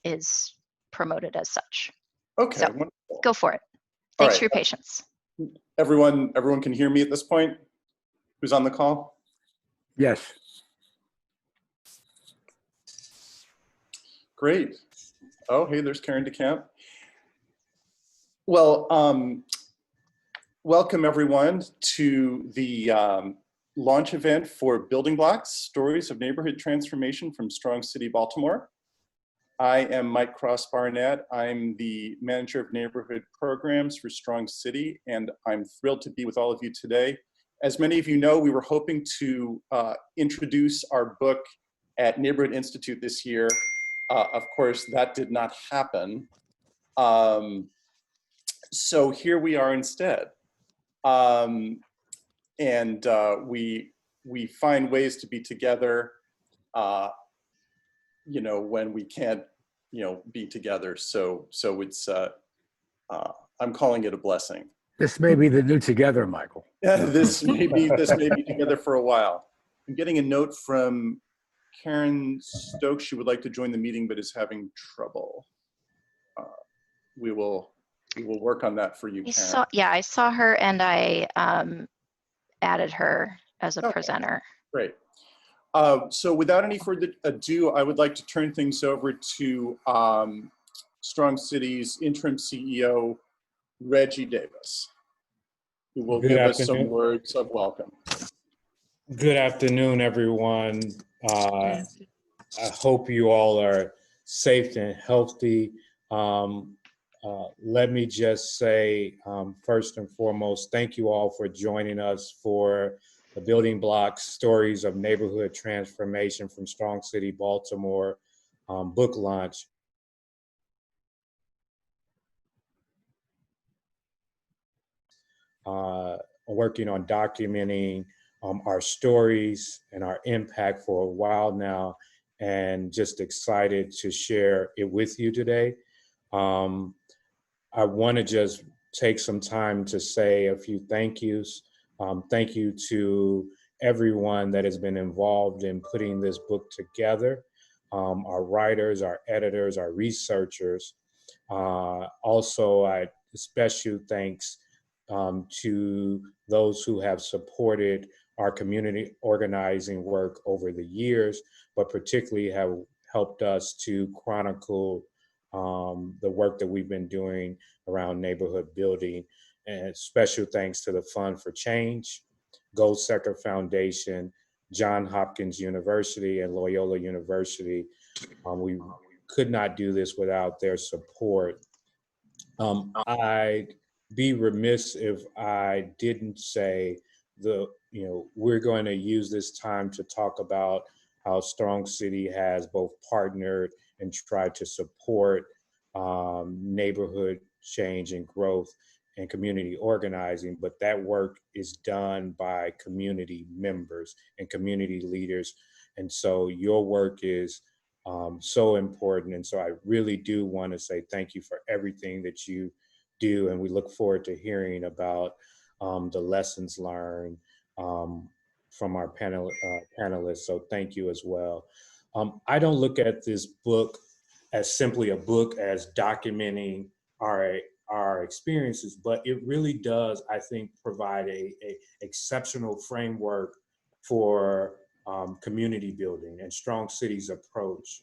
is promoted as such. Okay, So wonderful. go for it. All Thanks right. for your patience. Everyone can hear me at this point? Who's on the call? Yes. Great. Oh, hey, there's Karen DeCamp. Well, welcome everyone to the launch event for Building Blocks, Stories of Neighborhood Transformation from Strong City, Baltimore. I am Mike Cross Barnett. I'm the Manager of Neighborhood Programs for Strong City, and I'm thrilled to be with all of you today. As many of you know, we were hoping to introduce our book at Neighborhood Institute this year. Of course, that did not happen. So here we are instead. We find ways to be together, you know, when we can't, you know, be together. So it's, I'm calling it a blessing. This may be the new together, Michael. This may be together for a while. I'm getting a note from Karen Stokes. She would like to join the meeting, but is having trouble. We will work on that for you, Karen. I saw her, and I added her as a presenter. Great. So without any further ado, I would like to turn things over to Strong City's interim CEO, Reggie Davis, who will give us some words of welcome. Good afternoon, everyone. I hope you all are safe and healthy. Let me just say, first and foremost, thank you all for joining us for the Building Blocks, Stories of Neighborhood Transformation from Strong City, Baltimore book launch. Working on documenting our stories and our impact for a while now, and just excited to share it with you today. I want to just take some time to say a few thank yous. Thank you to everyone that has been involved in putting this book together, our writers, our editors, our researchers. Also, special thanks to those who have supported our community organizing work over the years, but particularly have helped us to chronicle the work that we've been doing around neighborhood building. And special thanks to the Fund for Change, Gold Sector Foundation, Johns Hopkins University, and Loyola University. We could not do this without their support. I'd be remiss if I didn't say we're going to use this time to talk about how Strong City has both partnered and tried to support neighborhood change and growth and community organizing, but that work is done by community members and community leaders. And so your work is so important. And so I really do want to say thank you for everything that you do. And we look forward to hearing about the lessons learned from our panelists. So thank you as well. I don't look at this book as simply a book as documenting our experiences, but it really does, I think, provide a exceptional framework for community building and Strong City's approach.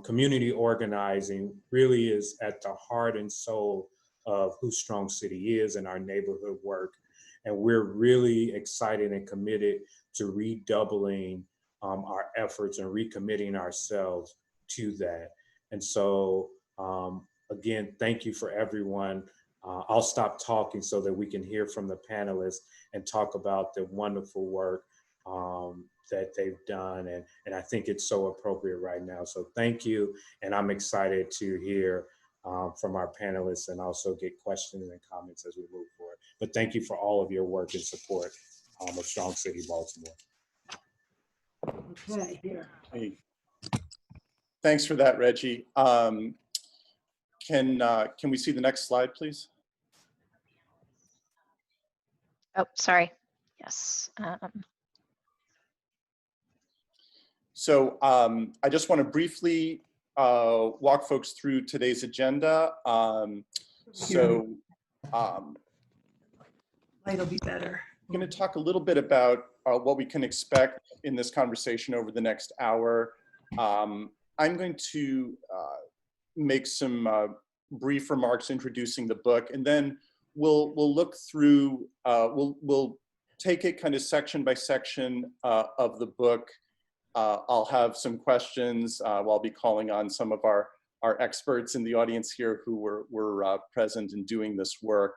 Community organizing really is at the heart and soul of who Strong City is and our neighborhood work. And we're really excited and committed to redoubling our efforts and recommitting ourselves to that. And so, again, thank you for everyone. I'll stop talking so that we can hear from the panelists and talk about the wonderful work that they've done. And I think it's so appropriate right now. So thank you. And I'm excited to hear from our panelists and also get questions and comments as we move forward. But thank you for all of your work and support of Strong City, Baltimore. Okay, here. Hey. Thanks for that, Reggie. Can we see the next slide, please? Oh, sorry. Yes. So I just want to briefly walk folks through today's agenda. Light'll be better. I'm going to talk a little bit about what we can expect in this conversation over the next hour. I'm going to make some brief remarks introducing the book, and then we'll look through, we'll take it kind of section by section of the book. I'll have some questions. I'll be calling on some of our experts in the audience here who were present in doing this work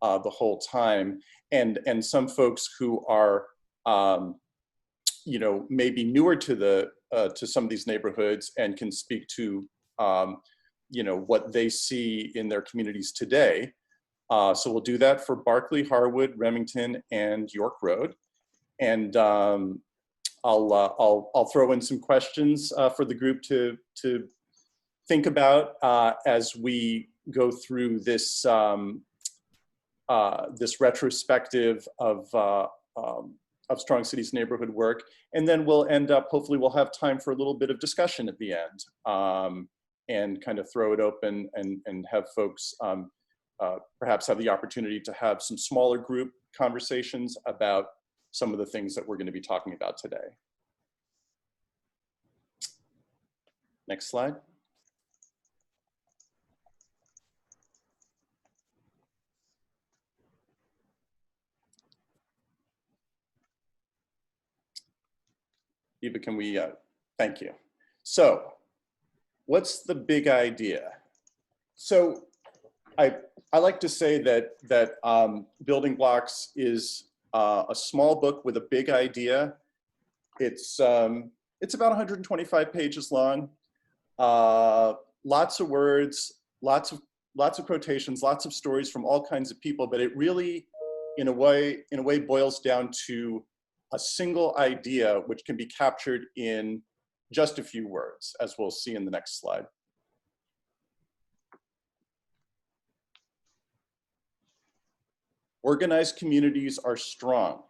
the whole time, and some folks who are you know, maybe newer to some of these neighborhoods and can speak to you know, what they see in their communities today. So we'll do that for Berkeley, Harwood, Remington, and York Road. And I'll throw in some questions for the group to think about as we go through this this retrospective of Strong Cities neighborhood work. And then we'll end up, hopefully we'll have time for a little bit of discussion at the end, and kind of throw it open and have folks perhaps have the opportunity to have some smaller group conversations about some of the things that we're going to be talking about today. Next slide. Eva, can we, thank you. So what's the big idea? So I like to say that Building Blocks is a small book with a big idea. It's about 125 pages long. Lots of words, lots of quotations, lots of stories from all kinds of people, but it really, in a way boils down to a single idea which can be captured in just a few words, as we'll see in the next slide. Organized communities are strong.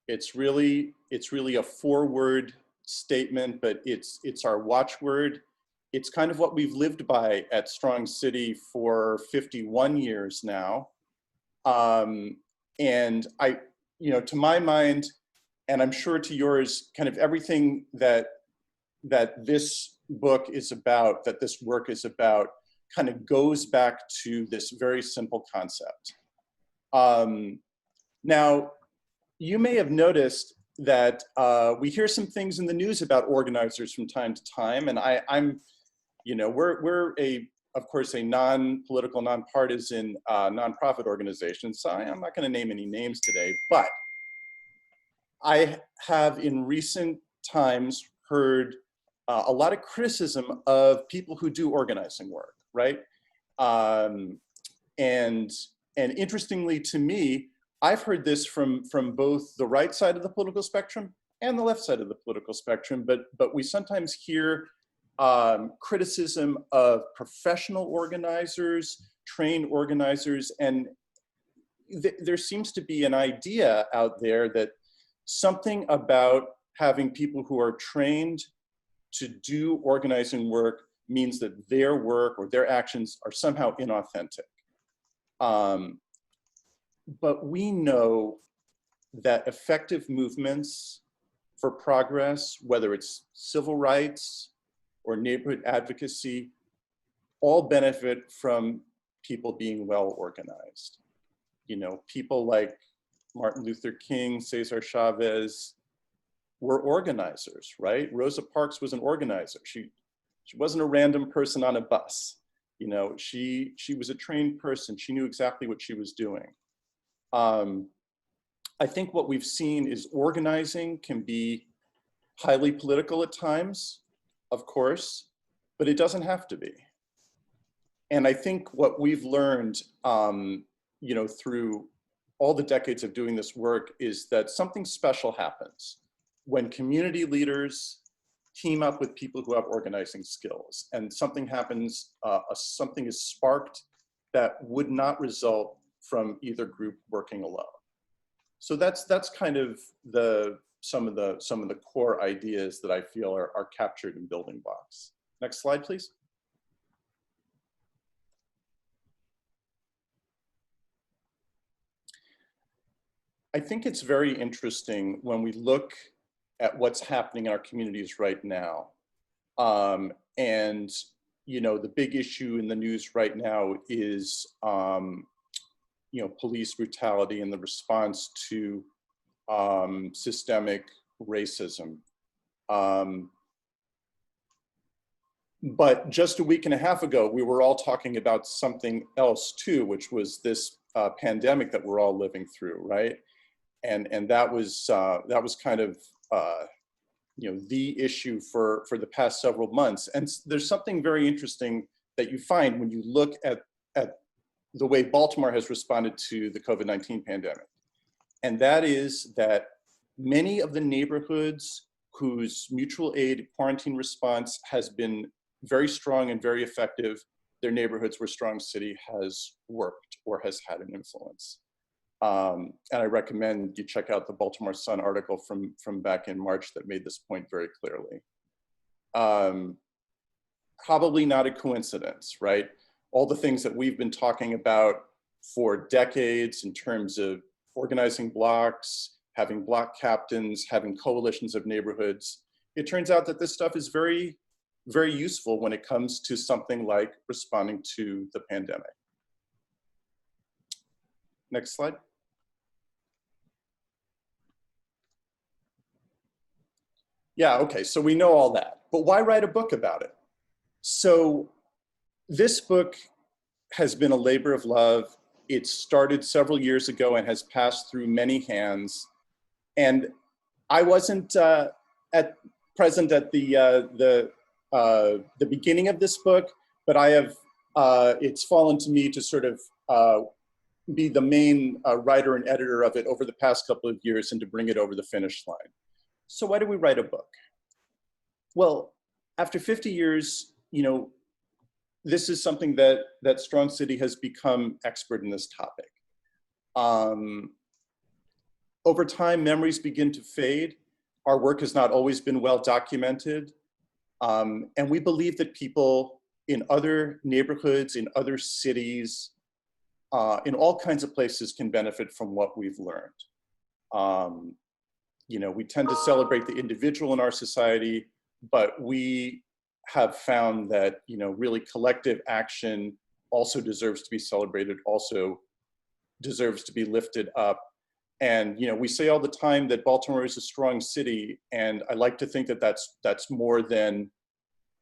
It's really a four-word statement, but it's our watchword. It's kind of what we've lived by at Strong City for 51 years now. And you know, to my mind, and I'm sure to yours, kind of everything that this book is about, that this work is about, kind of goes back to this very simple concept. Now, you may have noticed that we hear some things in the news about organizers from time to time, and I'm, you know, we're of course, a non-political, nonpartisan nonprofit organization, so I'm not going to name any names today, but I have in recent times heard a lot of criticism of people who do organizing work, right? And interestingly to me, I've heard this from both the right side of the political spectrum and the left side of the political spectrum, but we sometimes hear criticism of professional organizers, trained organizers, and there seems to be an idea out there that something about having people who are trained to do organizing work means that their work or their actions are somehow inauthentic. But we know that effective movements for progress, whether it's civil rights or neighborhood advocacy, all benefit from people being well organized. You know, people like Martin Luther King, Cesar Chavez were organizers, right? Rosa Parks was an organizer. She wasn't a random person on a bus. You know, she was a trained person. She knew exactly what she was doing. I think what we've seen is organizing can be highly political at times, of course, but it doesn't have to be. And I think what we've learned, you know, through all the decades of doing this work is that something special happens when community leaders team up with people who have organizing skills, and something happens, something is sparked that would not result from either group working alone. So that's kind of some of the core ideas that I feel are captured in Building Blocks. Next slide, please. I think it's very interesting when we look at what's happening in our communities right now. And, you know, the big issue in the news right now is, you know, police brutality and the response to systemic racism. But just a week and a half ago, we were all talking about something else too, which was this pandemic that we're all living through, right? And that was kind of you know, the issue for the past several months. And there's something very interesting that you find when you look at the way Baltimore has responded to the COVID-19 pandemic. And that is that many of the neighborhoods whose mutual aid quarantine response has been very strong and very effective, they're neighborhoods where Strong City has worked or has had an influence. And I recommend you check out the Baltimore Sun article from back in March that made this point very clearly. Probably not a coincidence, right? All the things that we've been talking about for decades in terms of organizing blocks, having block captains, having coalitions of neighborhoods. It turns out that this stuff is very, very useful when it comes to something like responding to the pandemic. Next slide. Yeah, okay, so we know all that, but why write a book about it? So this book has been a labor of love. It started several years ago and has passed through many hands. And I wasn't present at the beginning of this book, but I have, it's fallen to me to sort of be the main writer and editor of it over the past couple of years and to bring it over the finish line. So why do we write a book? Well, after 50 years, you know, this is something that Strong City has become expert in this topic. Over time, memories begin to fade. Our work has not always been well documented. And we believe that people in other neighborhoods, in other cities, in all kinds of places can benefit from what we've learned. You know, we tend to celebrate the individual in our society, but we have found that, you know, really collective action also deserves to be celebrated, also deserves to be lifted up. And, you know, we say all the time that Baltimore is a strong city, and I like to think that that's more than,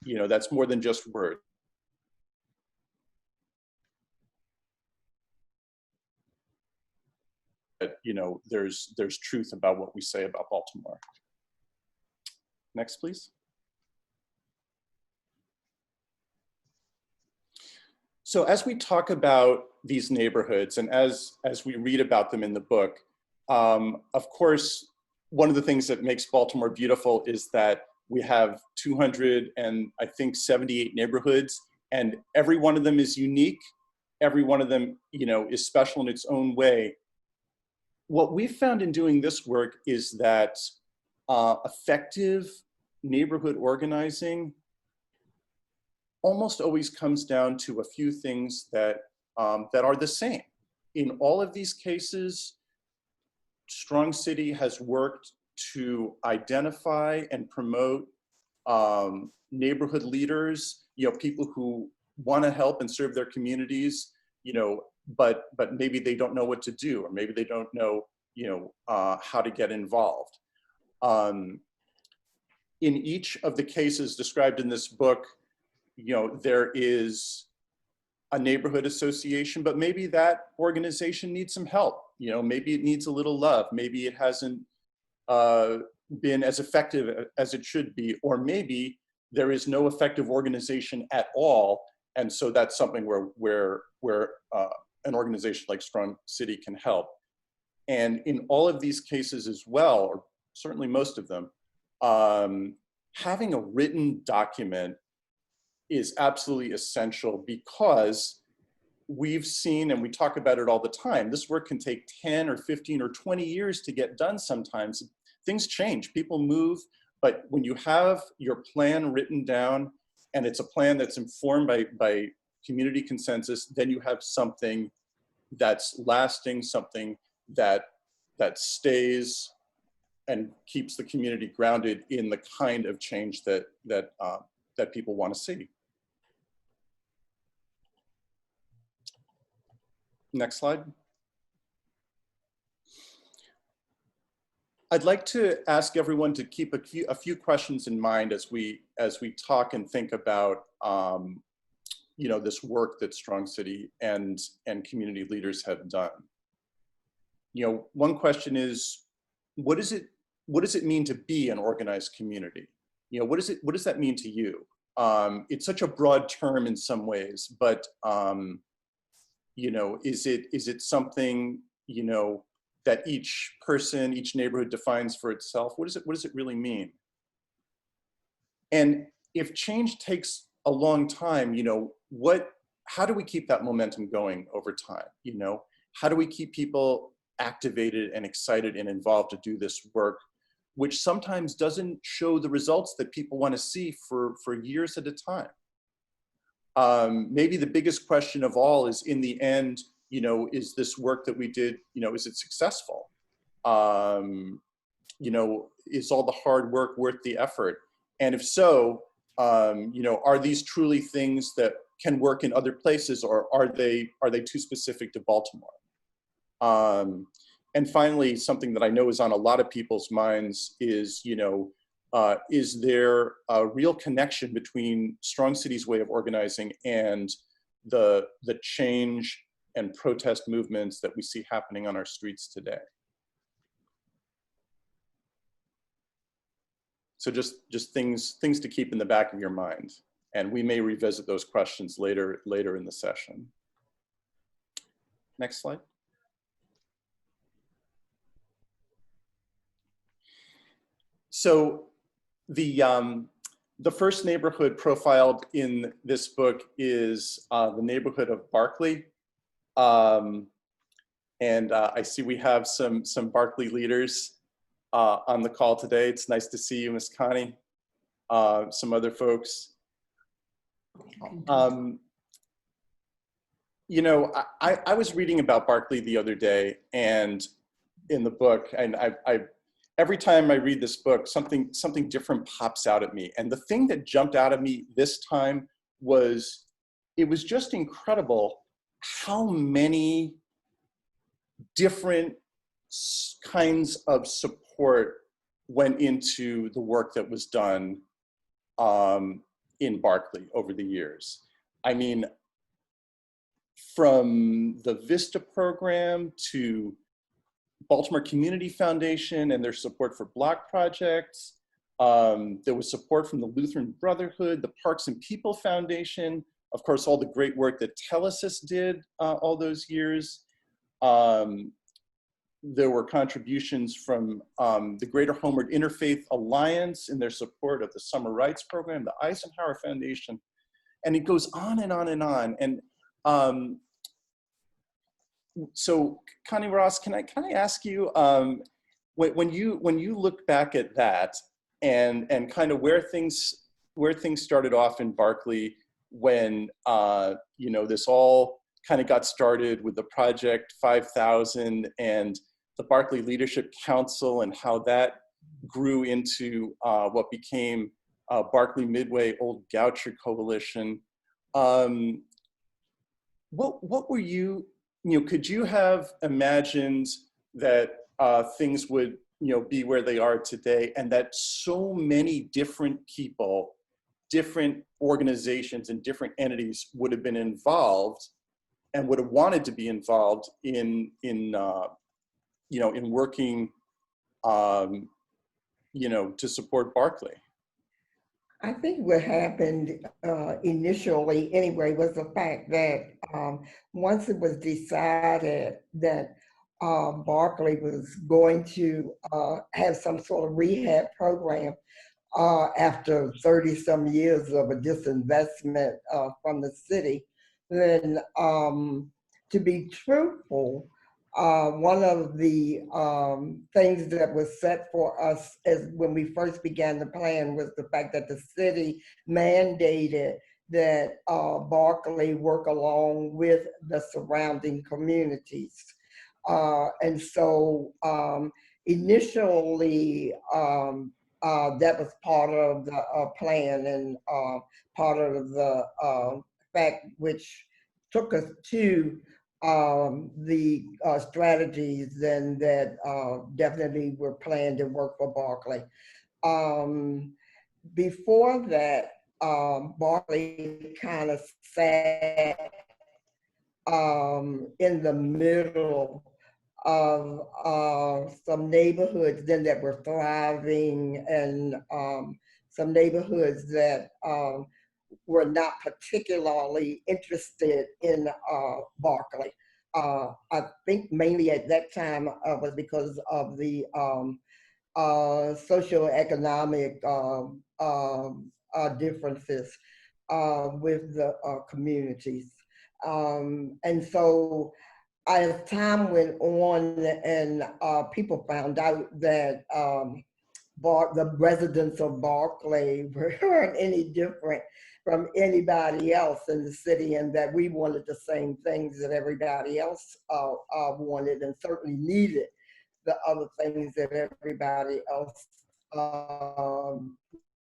you know, that's more than just words. You know, there's truth about what we say about Baltimore. Next, please. So as we talk about these neighborhoods and as we read about them in the book, of course, one of the things that makes Baltimore beautiful is that we have 278 neighborhoods, and every one of them is unique. Every one of them, you know, is special in its own way. What we've found in doing this work is that effective neighborhood organizing almost always comes down to a few things that are the same. In all of these cases, Strong City has worked to identify and promote neighborhood leaders, you know, people who want to help and serve their communities, you know, but maybe they don't know what to do, or maybe they don't know, you know, how to get involved. In each of the cases described in this book, you know, there is a neighborhood association, but maybe that organization needs some help. You know, maybe it needs a little love. Maybe it hasn't been as effective as it should be, or maybe there is no effective organization at all. And so that's something where an organization like Strong City can help. And in all of these cases as well, or certainly most of them, having a written document is absolutely essential, because we've seen, and we talk about it all the time, this work can take 10 or 15 or 20 years to get done sometimes. Things change, people move, but when you have your plan written down and it's a plan that's informed by community consensus, then you have something that's lasting, something that stays and keeps the community grounded in the kind of change that people want to see. Next slide. I'd like to ask everyone to keep a few questions in mind as we talk and think about this work that Strong City and community leaders have done. One question is, what does it mean to be an organized community? What does that mean to you? It's such a broad term in some ways, but is it something that each person, each neighborhood defines for itself? What does it really mean? And if change takes a long time, how do we keep that momentum going over time? How do we keep people activated and excited and involved to do this work, which sometimes doesn't show the results that people want to see for years at a time? Maybe the biggest question of all is, in the end, is this work that we did, is it successful? Is all the hard work worth the effort? And if so, are these truly things that can work in other places, or are they too specific to Baltimore? And finally, something that I know is on a lot of people's minds is, is there a real connection between Strong City's way of organizing and the change and protest movements that we see happening on our streets today? So just things to keep in the back of your mind, and we may revisit those questions later in the session. Next slide. So the first neighborhood profiled in this book is the neighborhood of Barclay. And I see we have some Barclay leaders on the call today. It's nice to see you, Ms. Connie, some other folks. I was reading about Barclay the other day, and in the book, and every time I read this book, something different pops out at me. And the thing that jumped out at me this time was, it was just incredible how many different kinds of support went into the work that was done in Barclay over the years. I mean, from the VISTA program to Baltimore Community Foundation and their support for block projects. There was support from the Lutheran Brotherhood, the Parks and People Foundation, of course, all the great work that Telesis did all those years. There were contributions from the Greater Homeward Interfaith Alliance in their support of the Summer Rights Program, the Eisenhower Foundation, and it goes on and on and on. And so, Connie Ross, can I ask you, when you look back at that and kind of where things started off in Barclay, when this all kind of got started with the Project 5000 and the Barclay Leadership Council, and how that grew into what became Barclay Midway Old Goucher Coalition. What were you? Could you have imagined that things would, be where they are today, and that so many different people, different organizations, and different entities would have been involved, and would have wanted to be involved in working, to support Barclay? I think what happened initially anyway was the fact that once it was decided that Barclay was going to have some sort of rehab program after 30-some years of a disinvestment from the city, then to be truthful, one of the things that was set for us as when we first began the plan was the fact that the city mandated that Berkeley work along with the surrounding communities. And so initially, that was part of the plan and part of the fact which took us to the strategies then that definitely were planned and worked for Berkeley. Before that, Berkeley kind of sat in the middle of some neighborhoods then that were thriving and some neighborhoods that were not particularly interested in Berkeley. I think mainly at that time was because of the socioeconomic differences with the communities. And so as time went on and people found out that the residents of Berkeley weren't any different from anybody else in the city, and that we wanted the same things that everybody else wanted and certainly needed the other things that everybody else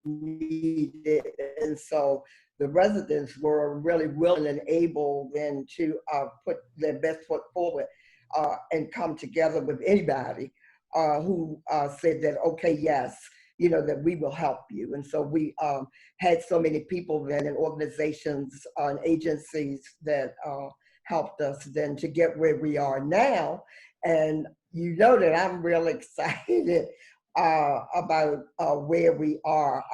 needed. And so the residents were really willing and able then to put their best foot forward and come together with anybody who said that, okay, yes, you know, that we will help you. And so we had so many people then in organizations and agencies that helped us then to get where we are now. And you know that I'm real excited about where we are.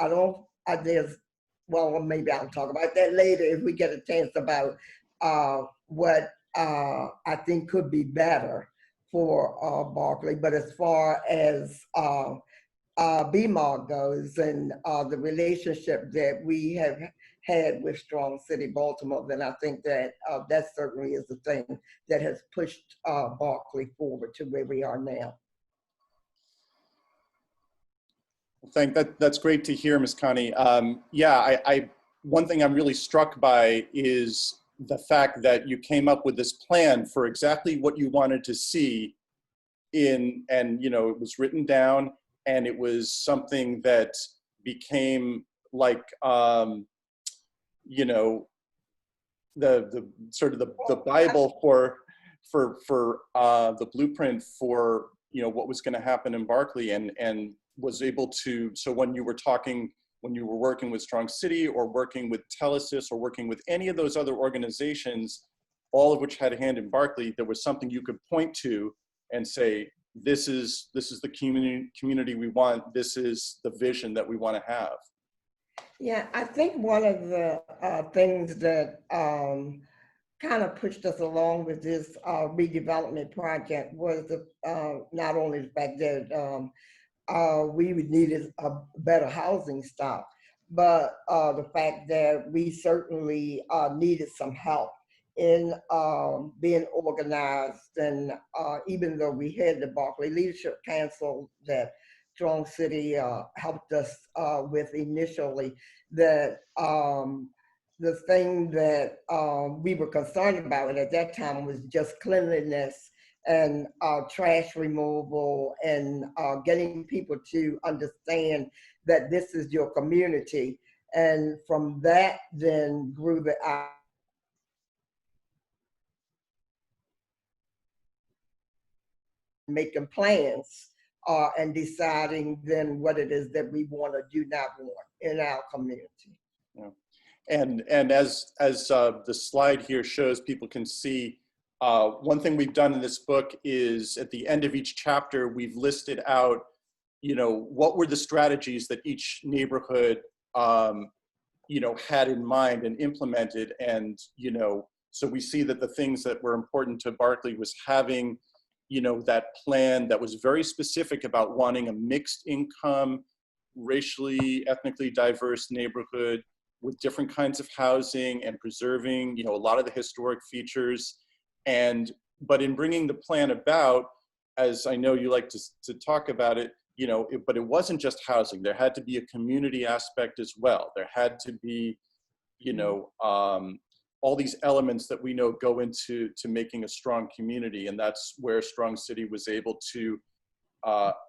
Well, maybe I'll talk about that later if we get a chance about what I think could be better for Berkeley. But as far as BMOG goes and the relationship that we have had with Strong City Baltimore, then I think that that certainly is the thing that has pushed Berkeley forward to where we are now. That's great to hear, Ms. Connie. Yeah, one thing I'm really struck by is the fact that you came up with this plan for exactly what you wanted to see and you know, it was written down and it was something that became like, you know, the sort of the Bible for the blueprint for, you know, what was going to happen in Berkeley, and was able to, so when you were working with Strong City or working with Telesis or working with any of those other organizations, all of which had a hand in Berkeley, there was something you could point to and say, this is the community we want, this is the vision that we want to have. Yeah, I think one of the things that kind of pushed us along with this redevelopment project was not only the fact that we needed a better housing stock, but the fact that we certainly needed some help in being organized. And even though we had the Berkeley Leadership Council that Strong City helped us with initially, that the thing that we were concerned about at that time was just cleanliness and trash removal and getting people to understand that this is your community. And from that then grew the making plans and deciding then what it is that we want to do not want in our community. Yeah. And as the slide here shows, people can see, one thing we've done in this book is at the end of each chapter, we've listed out, you know, what were the strategies that each neighborhood, you know, had in mind and implemented. And, you know, so we see that the things that were important to Berkeley was having, you know, that plan that was very specific about wanting a mixed income, racially, ethnically diverse neighborhood with different kinds of housing and preserving, you know, a lot of the historic features. And but in bringing the plan about, as I know you like to talk about it, you know, but it wasn't just housing. There had to be a community aspect as well. There had to be, you know, all these elements that we know go into making a strong community. And that's where Strong City was able to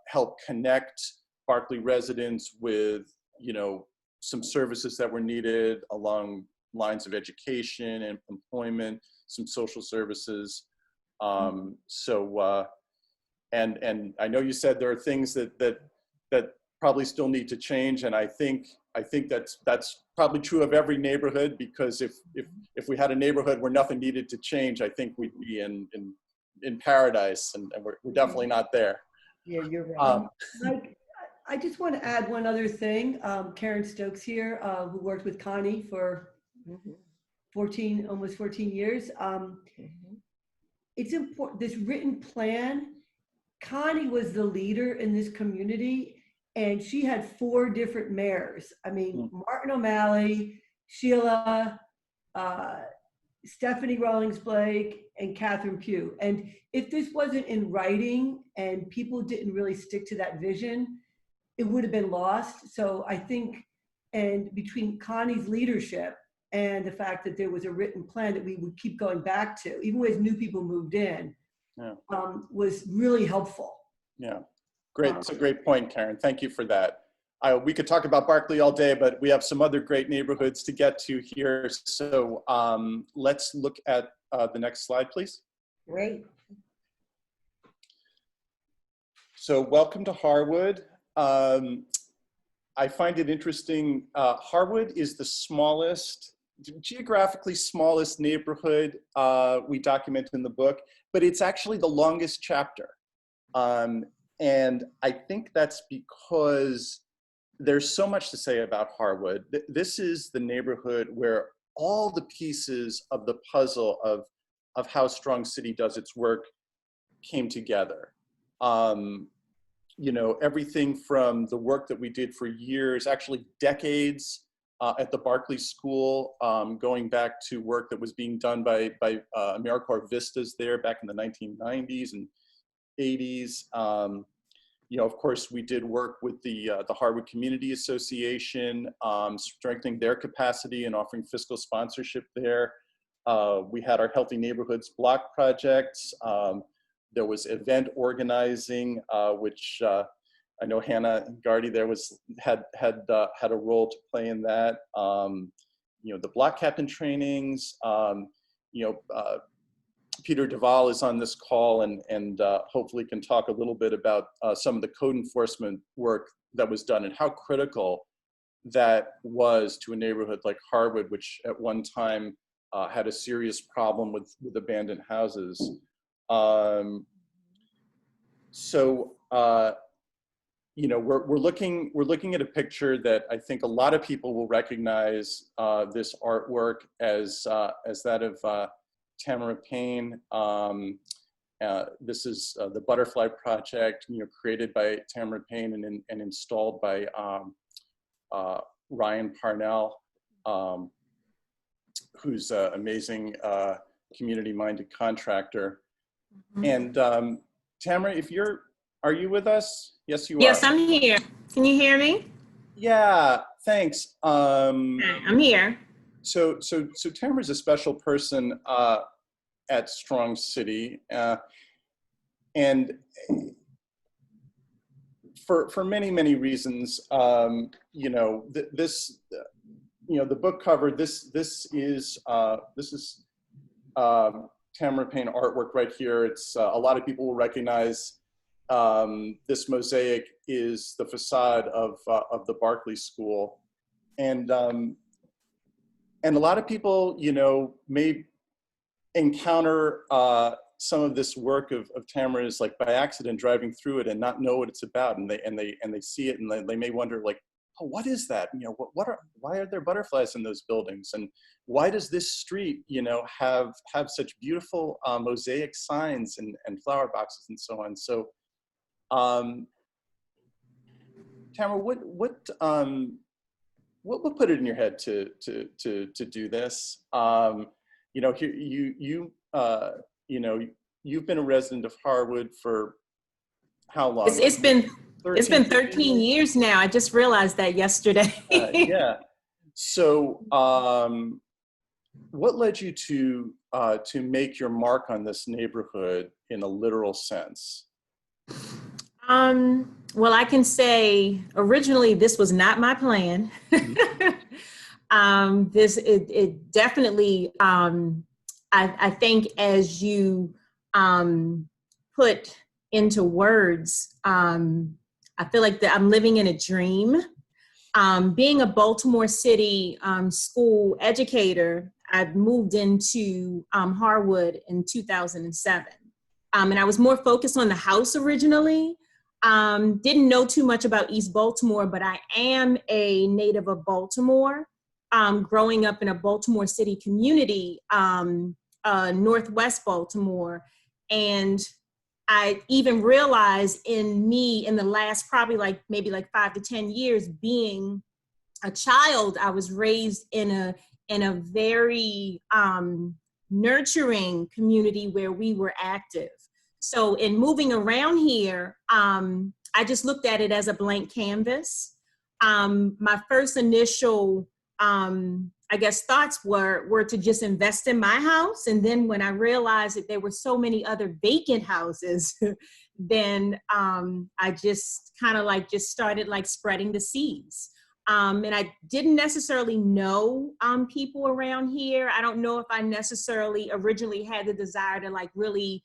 help connect Berkeley residents with, you know, some services that were needed along lines of education and employment, some social services. And I know you said there are things that probably still need to change, and I think that's probably true of every neighborhood, because if we had a neighborhood where nothing needed to change, I think we'd be in paradise, and we're definitely not there. Yeah, you're right. Mike, I just want to add one other thing. Karen Stokes here, who worked with Connie for almost 14 years. It's important, this written plan, Connie was the leader in this community, and she had 4 different mayors. I mean, Martin O'Malley, Sheila, Stephanie Rawlings Blake, and Catherine Pugh. And if this wasn't in writing and people didn't really stick to that vision, it would have been lost. So I think, and between Connie's leadership and the fact that there was a written plan that we would keep going back to, even as new people moved in, was really helpful. Yeah, great. It's a great point, Karen. Thank you for that. We could talk about Berkeley all day, but we have some other great neighborhoods to get to here. So let's look at the next slide, please. Great. So welcome to Harwood. I find it interesting. Harwood is the smallest, geographically smallest neighborhood we document in the book, but it's actually the longest chapter. And I think that's because there's so much to say about Harwood. This is the neighborhood where all the pieces of the puzzle of how Strong City does its work came together. You know, everything from the work that we did for years, actually decades, at the Barclay School, going back to work that was being done by AmeriCorps Vistas there back in the 1990s and 80s. You know, of course, we did work with the Harwood Community Association, strengthening their capacity and offering fiscal sponsorship there. We had our Healthy Neighborhoods block projects. There was event organizing, which I know Hannah Gardi there had a role to play in that. You know, the block captain trainings. You know, Peter Duvall is on this call and hopefully can talk a little bit about some of the code enforcement work that was done and how critical that was to a neighborhood like Harwood, which at one time had a serious problem with abandoned houses. You know, we're looking at a picture that I think a lot of people will recognize this artwork as that of Tamara Payne. This is the Butterfly Project, you know, created by Tamara Payne and installed by Ryan Parnell, who's an amazing community-minded contractor. And Tamara, are you with us? Yes, you are. Yes, I'm here. Can you hear me? Yeah, thanks. I'm here. So Tamara's a special person at Strong City, and for many reasons. You know, you know, the book cover. This is Tamara Payne artwork right here. It's a lot of people will recognize this mosaic is the facade of the Barclay School, and a lot of people, you know, may encounter some of this work of Tamara's like by accident driving through it and not know what it's about, and they see it and they may wonder like, oh, what is that? You know, why are there butterflies in those buildings, and why does this street, you know, have such beautiful mosaic signs and flower boxes and so on? So, Tamara, what put it in your head to do this? You know, you know, you've been a resident of Harwood for how long? It's been 13 years now. I just realized that yesterday. Yeah. So, what led you to make your mark on this neighborhood in a literal sense? Well, I can say originally this was not my plan. It definitely, I think as you put into words, I feel like that I'm living in a dream. Being a Baltimore City school educator, I moved into Harwood in 2007. And I was more focused on the house originally. Didn't know too much about East Baltimore, but I am a native of Baltimore. Growing up in a Baltimore City community, Northwest Baltimore. And I even realized in me in the last probably maybe 5 to 10 years being a child, I was raised in a very nurturing community where we were active. So in moving around here, I just looked at it as a blank canvas. My first initial, I guess, thoughts were to just invest in my house. And then when I realized that there were so many other vacant houses, then I just kind of just started spreading the seeds. And I didn't necessarily know people around here. I don't know if I necessarily originally had the desire to really,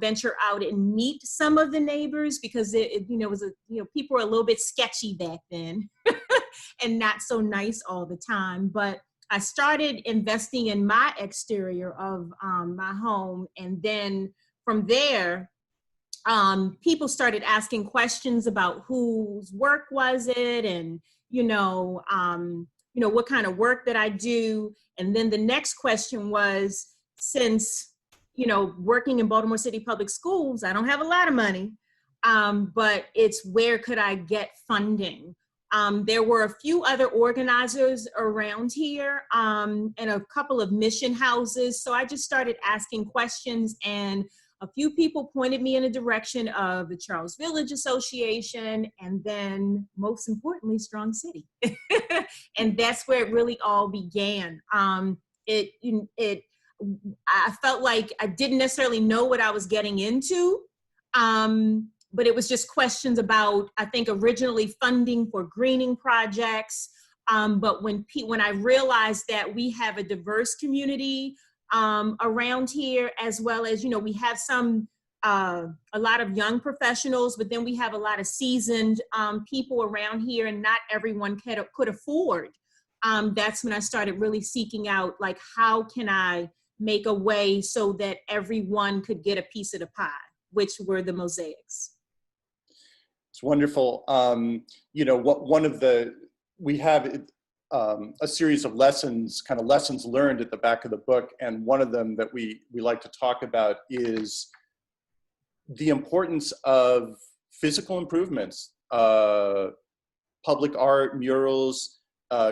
venture out and meet some of the neighbors because it was people were a little bit sketchy back then and not so nice all the time. But I started investing in my exterior of my home. And then from there, people started asking questions about whose work was it and, what kind of work that I do. And then the next question was, since, working in Baltimore City Public Schools, I don't have a lot of money, but it's where could I get funding? There were a few other organizers around here and a couple of mission houses. So I just started asking questions and a few people pointed me in a direction of the Charles Village Association and then most importantly, Strong City. And that's where it really all began. I felt like I didn't necessarily know what I was getting into. But it was just questions about, I think, originally funding for greening projects. But when I realized that we have a diverse community around here, as well as, we have a lot of young professionals, but then we have a lot of seasoned people around here, and not everyone could afford. That's when I started really seeking out, how can I make a way so that everyone could get a piece of the pie, which were the mosaics. It's wonderful. We have a series of lessons learned at the back of the book. And one of them that we like to talk about is the importance of physical improvements, public art, murals,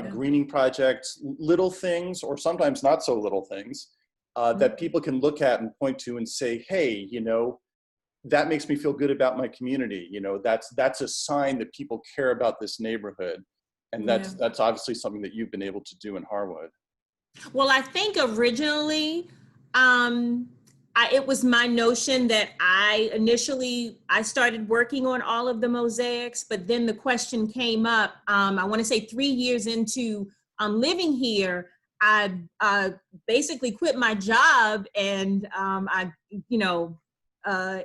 greening projects, little things, or sometimes not so little things that people can look at and point to and say, hey, that makes me feel good about my community. That's a sign that people care about this neighborhood. And that's obviously something that you've been able to do in Harwood. Well, I think originally, it was my notion that I started working on all of the mosaics, but then the question came up, I want to say 3 years into living here, I basically quit my job and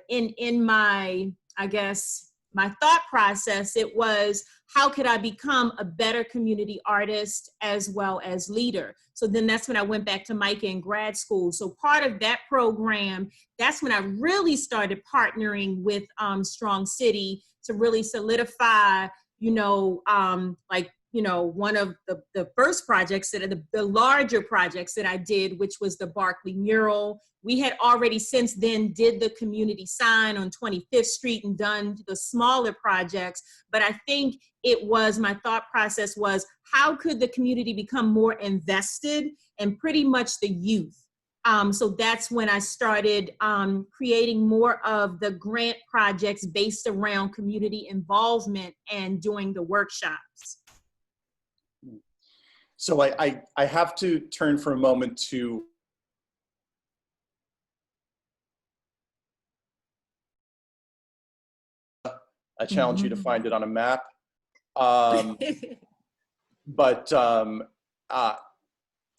in my, I guess, my thought process, it was, how could I become a better community artist as well as leader? So then that's when I went back to MICA in grad school. So part of that program, that's when I really started partnering with Strong City to really solidify, one of the first projects the larger projects that I did, which was the Barkley mural. We had already since then did the community sign on 25th Street and done the smaller projects. But I think my thought process was, how could the community become more invested, and pretty much the youth? So that's when I started creating more of the grant projects based around community involvement and doing the workshops. So I have to turn for a moment to I challenge you to find it on a map.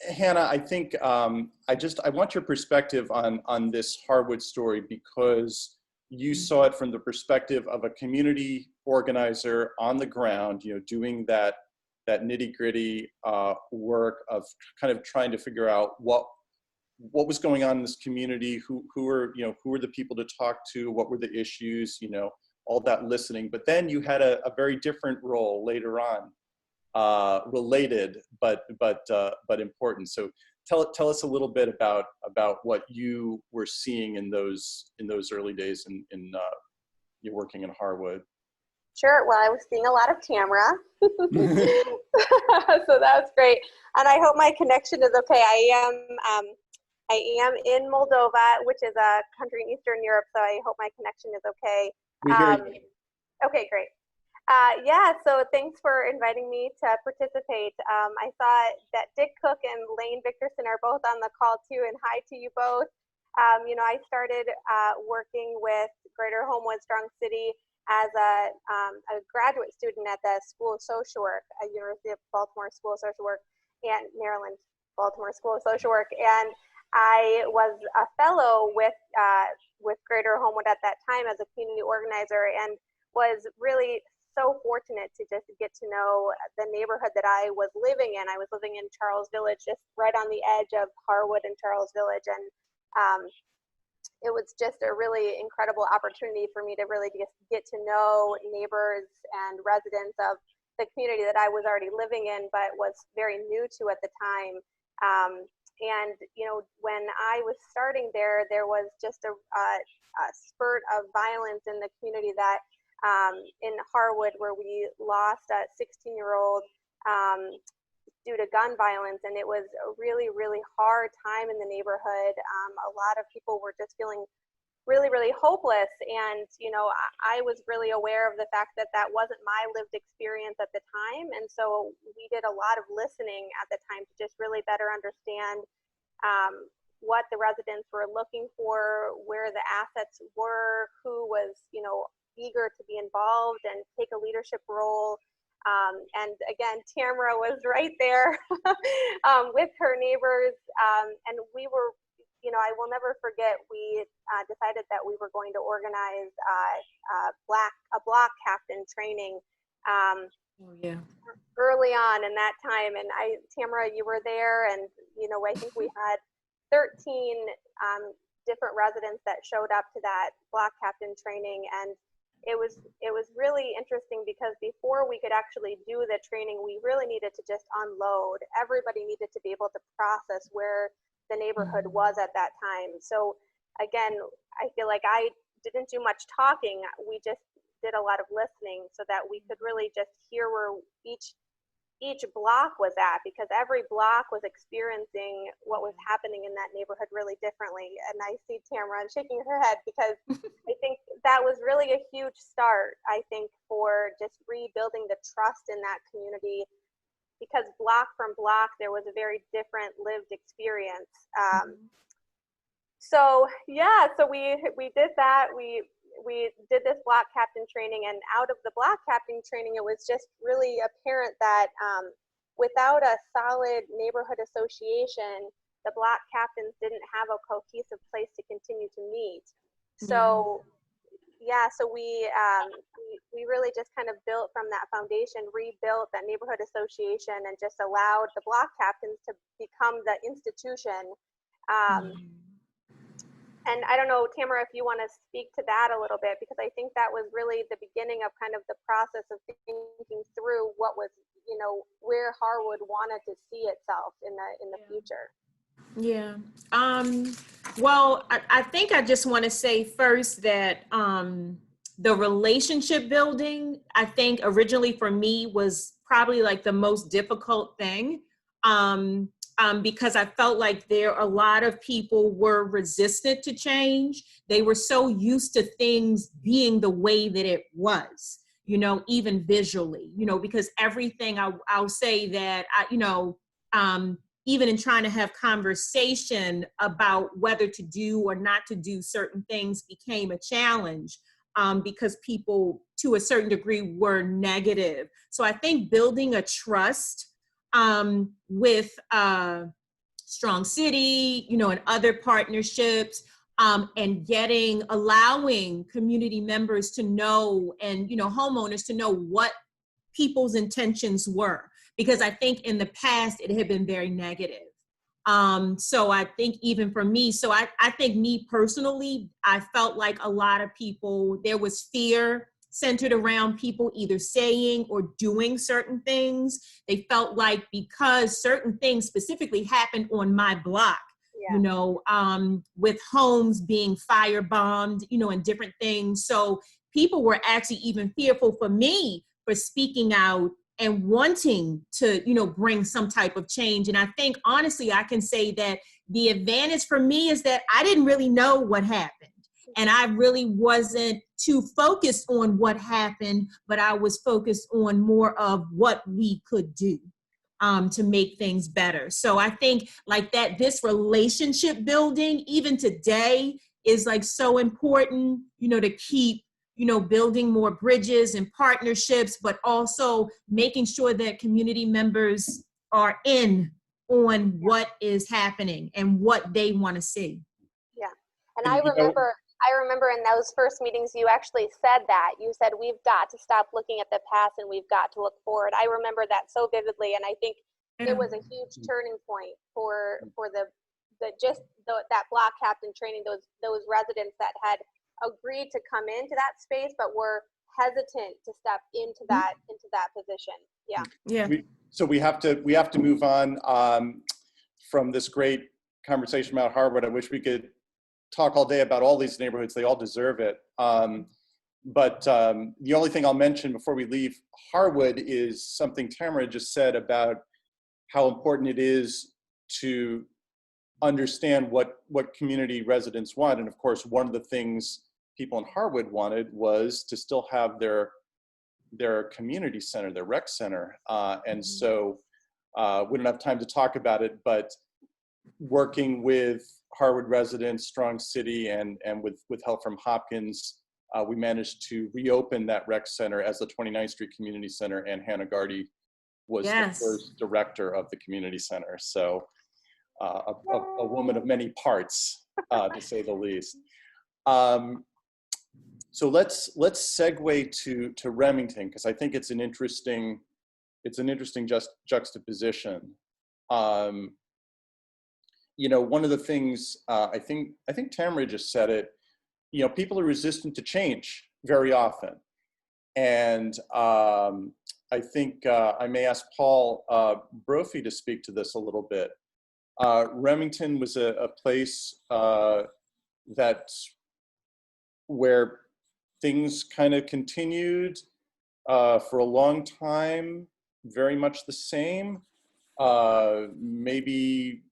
Hannah, I think I want your perspective on this Harwood story, because you saw it from the perspective of a community organizer on the ground, you know, doing that nitty-gritty work of kind of trying to figure out what was going on in this community, who were the people to talk to, what were the issues, you know, all that listening. But then you had a very different role later on, related but important. So tell us a little bit about what you were seeing in those early days in you working in Harwood. Sure. Well, I was seeing a lot of Tamara, so that was great. And I hope my connection is okay. I am in Moldova, which is a country in Eastern Europe, so I hope my connection is okay. We hear you. Okay, great. Yeah, so thanks for inviting me to participate. I saw that Dick Cook and Lane Victorson are both on the call too, and hi to you both. You know, I started working with Greater Homewood Strong City as a graduate student at the School of Social Work at University of Baltimore School of Social Work and Maryland Baltimore School of Social Work, and I was a fellow with Greater Homewood at that time as a community organizer, and was really so fortunate to just get to know the neighborhood that I was living in. I was living in Charles Village, just right on the edge of Harwood and Charles Village, and it was just a really incredible opportunity for me to really just get to know neighbors and residents of the community that I was already living in, but was very new to at the time. And, you know, when I was starting there, there was just a spurt of violence in the community that in Harwood, where we lost a 16-year-old due to gun violence, and it was a really, really hard time in the neighborhood. A lot of people were just feeling really, really hopeless, and you know, I was really aware of the fact that that wasn't my lived experience at the time, and so we did a lot of listening at the time to just really better understand what the residents were looking for, where the assets were, who was, you know, eager to be involved and take a leadership role. And again, Tamara was right there with her neighbors. And we were, you know, I will never forget, we decided that we were going to organize a block captain training early on in that time. And Tamara, you were there, and, you know, I think we had 13 different residents that showed up to that block captain training. And it was really interesting, because before we could actually do the training, we really needed to just unload. Everybody needed to be able to process where the neighborhood was at that time. So again, I feel like I didn't do much talking. We just did a lot of listening so that we could really just hear where each block was at, because every block was experiencing what was happening in that neighborhood really differently. And I see Tamara shaking her head, because I think that was really a huge start, I think, for just rebuilding the trust in that community, because block from block, there was a very different lived experience. So yeah, so we did that. We did this block captain training, and out of the block captain training, it was just really apparent that without a solid neighborhood association, the block captains didn't have a cohesive place to continue to meet. So yeah, so we really just kind of built from that foundation, rebuilt that neighborhood association, and just allowed the block captains to become the institution. And I don't know, Tamara, if you want to speak to that a little bit, because I think that was really the beginning of kind of the process of thinking through what was, you know, where Harwood wanted to see itself in the future. Yeah. Well, I think I just want to say first that the relationship building, I think originally for me was probably like the most difficult thing. because I felt like a lot of people were resistant to change. They were so used to things being the way that it was, you know, even visually, you know, because everything I'll say that, even in trying to have conversation about whether to do or not to do certain things became a challenge because people to a certain degree were negative. So I think building a trust with Strong City, you know, and other partnerships, and allowing community members to know, and, you know, homeowners to know what people's intentions were, because I think in the past it had been very negative. So I think even for me, so I think me personally, I felt like a lot of people, there was fear centered around people either saying or doing certain things. They felt like because certain things specifically happened on my block, you know, with homes being firebombed, you know, and different things. So people were actually even fearful for me for speaking out and wanting to, you know, bring some type of change. And I think, honestly, I can say that the advantage for me is that I didn't really know what happened. And I really wasn't too focused on what happened, but I was focused on more of what we could do to make things better. So I think like that, this relationship building, even today, is like so important, you know, to keep, you know, building more bridges and partnerships, but also making sure that community members are in on what is happening and what they want to see. Yeah. And I remember in those first meetings, you actually said that. You said, we've got to stop looking at the past and we've got to look forward. I remember that so vividly. And I think it was a huge turning point for that block captain training, those residents that had agreed to come into that space, but were hesitant to step into that position. Yeah. Yeah. So we have to move on from this great conversation about Harwood. I wish we could talk all day about all these neighborhoods. They all deserve it. But the only thing I'll mention before we leave Harwood is something Tamara just said about how important it is to understand what community residents want. And of course, one of the things people in Harwood wanted was to still have their community center, their rec center. And so we don't have time to talk about it, but working with Harwood residents, Strong City, and with help from Hopkins, we managed to reopen that rec center as the 29th Street Community Center, and Hannah Gardi was the first director of the community center. So a woman of many parts, to say the least. So let's segue to Remington, because I think it's an interesting juxtaposition. You know, one of the things I think Tamara just said it. You know, people are resistant to change very often, and I think I may ask Paul Brophy to speak to this a little bit. Remington was a place where things kind of continued for a long time, very much the same, maybe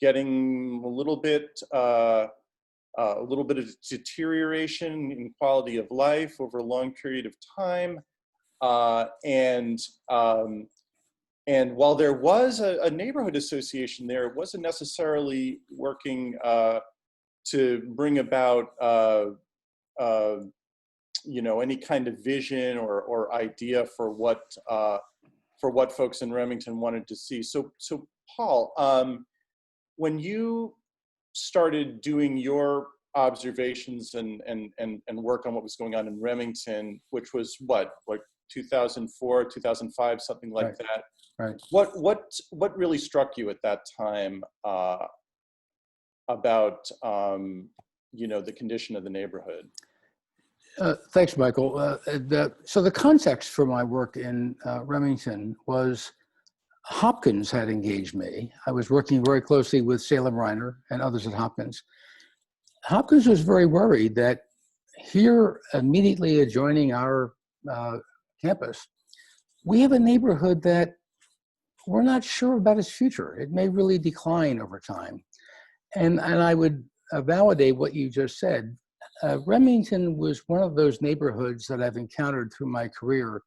getting a little bit of deterioration in quality of life over a long period of time. And while there was a neighborhood association there, it wasn't necessarily working to bring about you know, any kind of vision or idea for what folks in Remington wanted to see. So Paul, when you started doing your observations and work on what was going on in Remington, which was what, like 2004, 2005, something like that. Right. What really struck you at that time about you know, the condition of the neighborhood? Thanks, Michael. So the context for my work in Remington was Hopkins had engaged me. I was working very closely with Salem Reiner and others at Hopkins. Hopkins was very worried that here, immediately adjoining our campus, we have a neighborhood that we're not sure about its future. It may really decline over time. And I would validate what you just said. Remington was one of those neighborhoods that I've encountered through my career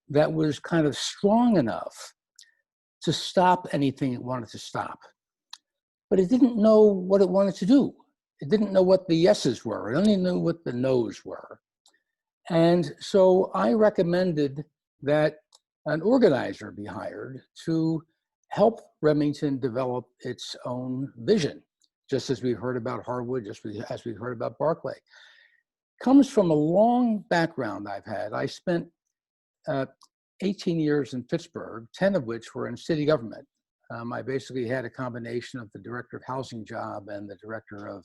that was kind of strong enough to stop anything it wanted to stop. But it didn't know what it wanted to do. It didn't know what the yeses were. It only knew what the nos were. And so I recommended that an organizer be hired to help Remington develop its own vision, just as we've heard about Harwood, just as we've heard about Barclay. Comes from a long background I've had. I spent 18 years in Pittsburgh, 10 of which were in city government. I basically had a combination of the director of housing job and the director of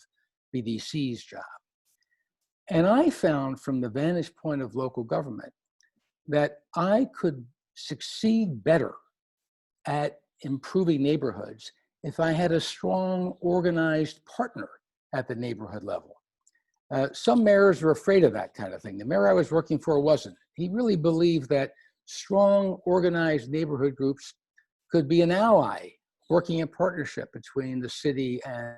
BDC's job. And I found from the vantage point of local government that I could succeed better at improving neighborhoods if I had a strong, organized partner at the neighborhood level. Some mayors were afraid of that kind of thing. The mayor I was working for wasn't. He really believed that strong, organized neighborhood groups could be an ally working in partnership between the city and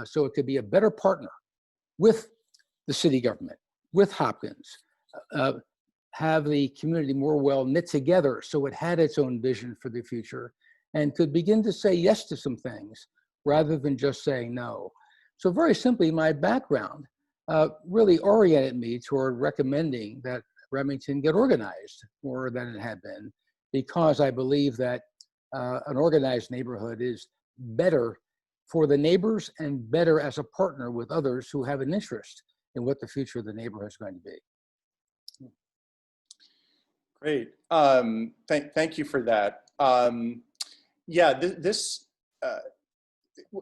so it could be a better partner with the city government, with Hopkins, have the community more well knit together so it had its own vision for the future and could begin to say yes to some things rather than just saying no. So very simply, my background really oriented me toward recommending that Remington get organized more than it had been, because I believe that an organized neighborhood is better for the neighbors and better as a partner with others who have an interest in what the future of the neighborhood is going to be. Great. Thank you for that. Yeah,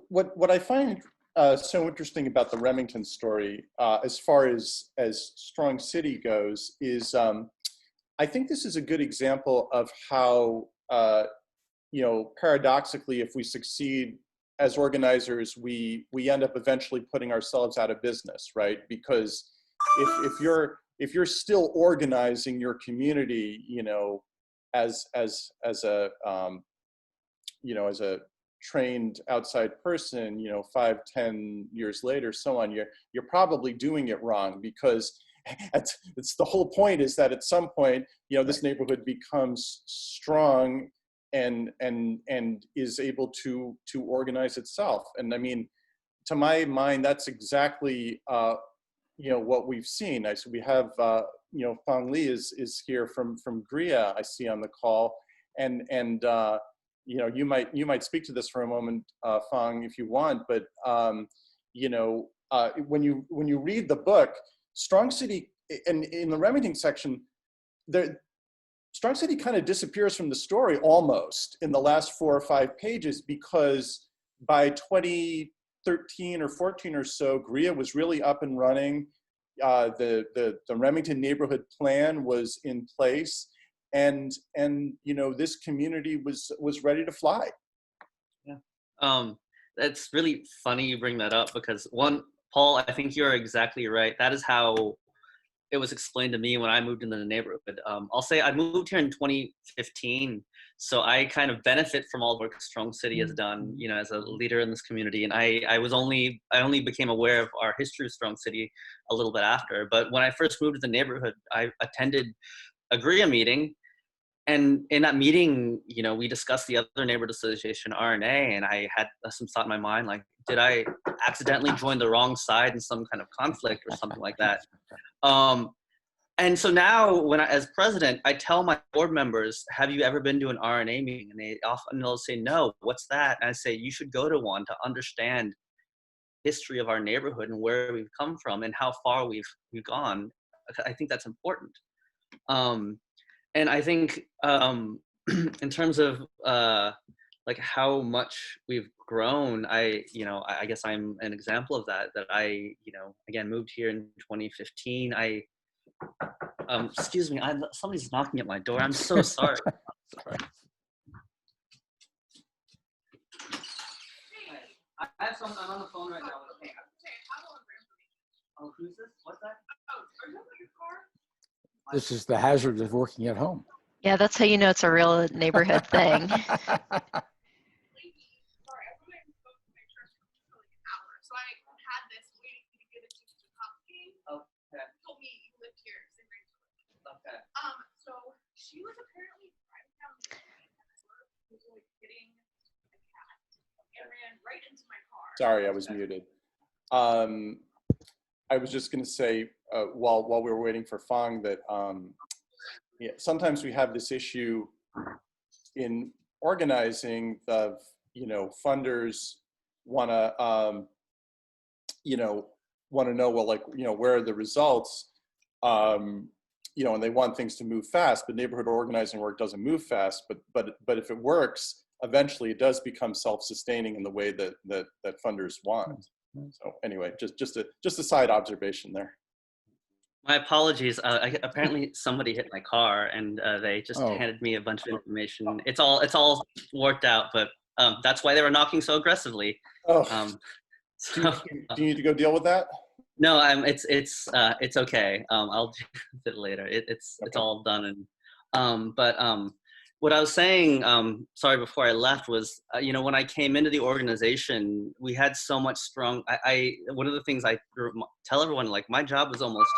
what I find so interesting about the Remington story, as far as Strong City goes, is I think this is a good example of how, paradoxically, if we succeed as organizers, we end up eventually putting ourselves out of business, right? Because if you're still organizing your community, as a as a trained outside person, 5-10 years later, so on, you're probably doing it wrong, because it's the whole point is that at some point, this neighborhood becomes strong and is able to organize itself. And I mean, to my mind, that's exactly what we've seen. So we have Phong is here from GRIA, I see on the call, and you might speak to this for a moment, Phong, if you want. But when you read the book, Strong City, and in the Remington section, Strong City kind of disappears from the story almost in the last 4 or 5 pages, because by 2013 or 14 or so, GRIA was really up and running. The Remington neighborhood plan was in place, and this community was ready to fly. Yeah, that's really funny you bring that up, because Paul, I think you're exactly right. That is how it was explained to me when I moved into the neighborhood. I'll say I moved here in 2015, so I kind of benefit from all the work Strong City has done, as a leader in this community. And I only became aware of our history of Strong City a little bit after. But when I first moved to the neighborhood, I attended a GRIA meeting, and in that meeting, we discussed the other neighborhood association, RNA, and I had some thought in my mind, like, did I accidentally join the wrong side in some kind of conflict or something like that? And so now, as president, I tell my board members, have you ever been to an RNA meeting? And they'll say, no, what's that? And I say, you should go to one to understand history of our neighborhood and where we've come from and how far we've gone. I think that's important. And I think in terms of like how much we've grown, I guess I'm an example of that I, again, moved here in 2015. Excuse me, somebody's knocking at my door. I'm so sorry. Sorry. I have someone, I'm on the phone right now. Oh, who's this? What's that? Oh, are you in your car? This is the hazard of working at home. Yeah, that's how you know it's a real neighborhood thing. She was apparently driving down the road, hitting a cat and ran right into my car. Sorry, I was muted. I was just going to say, while we were waiting for Phong, that yeah, sometimes we have this issue in organizing of, funders want to, want to know, well, like, where are the results? And they want things to move fast, but neighborhood organizing work doesn't move fast. But if it works, eventually it does become self-sustaining in the way that funders want. So anyway, just a side observation there. My apologies. Apparently somebody hit my car, and they just handed me a bunch of information. It's all worked out, but that's why they were knocking so aggressively. Do you need to go deal with that? No, it's okay. I'll do it later. It's all done. And but what I was saying, sorry, before I left was, when I came into the organization, we had so much strong. One of the things I tell everyone, like, my job was almost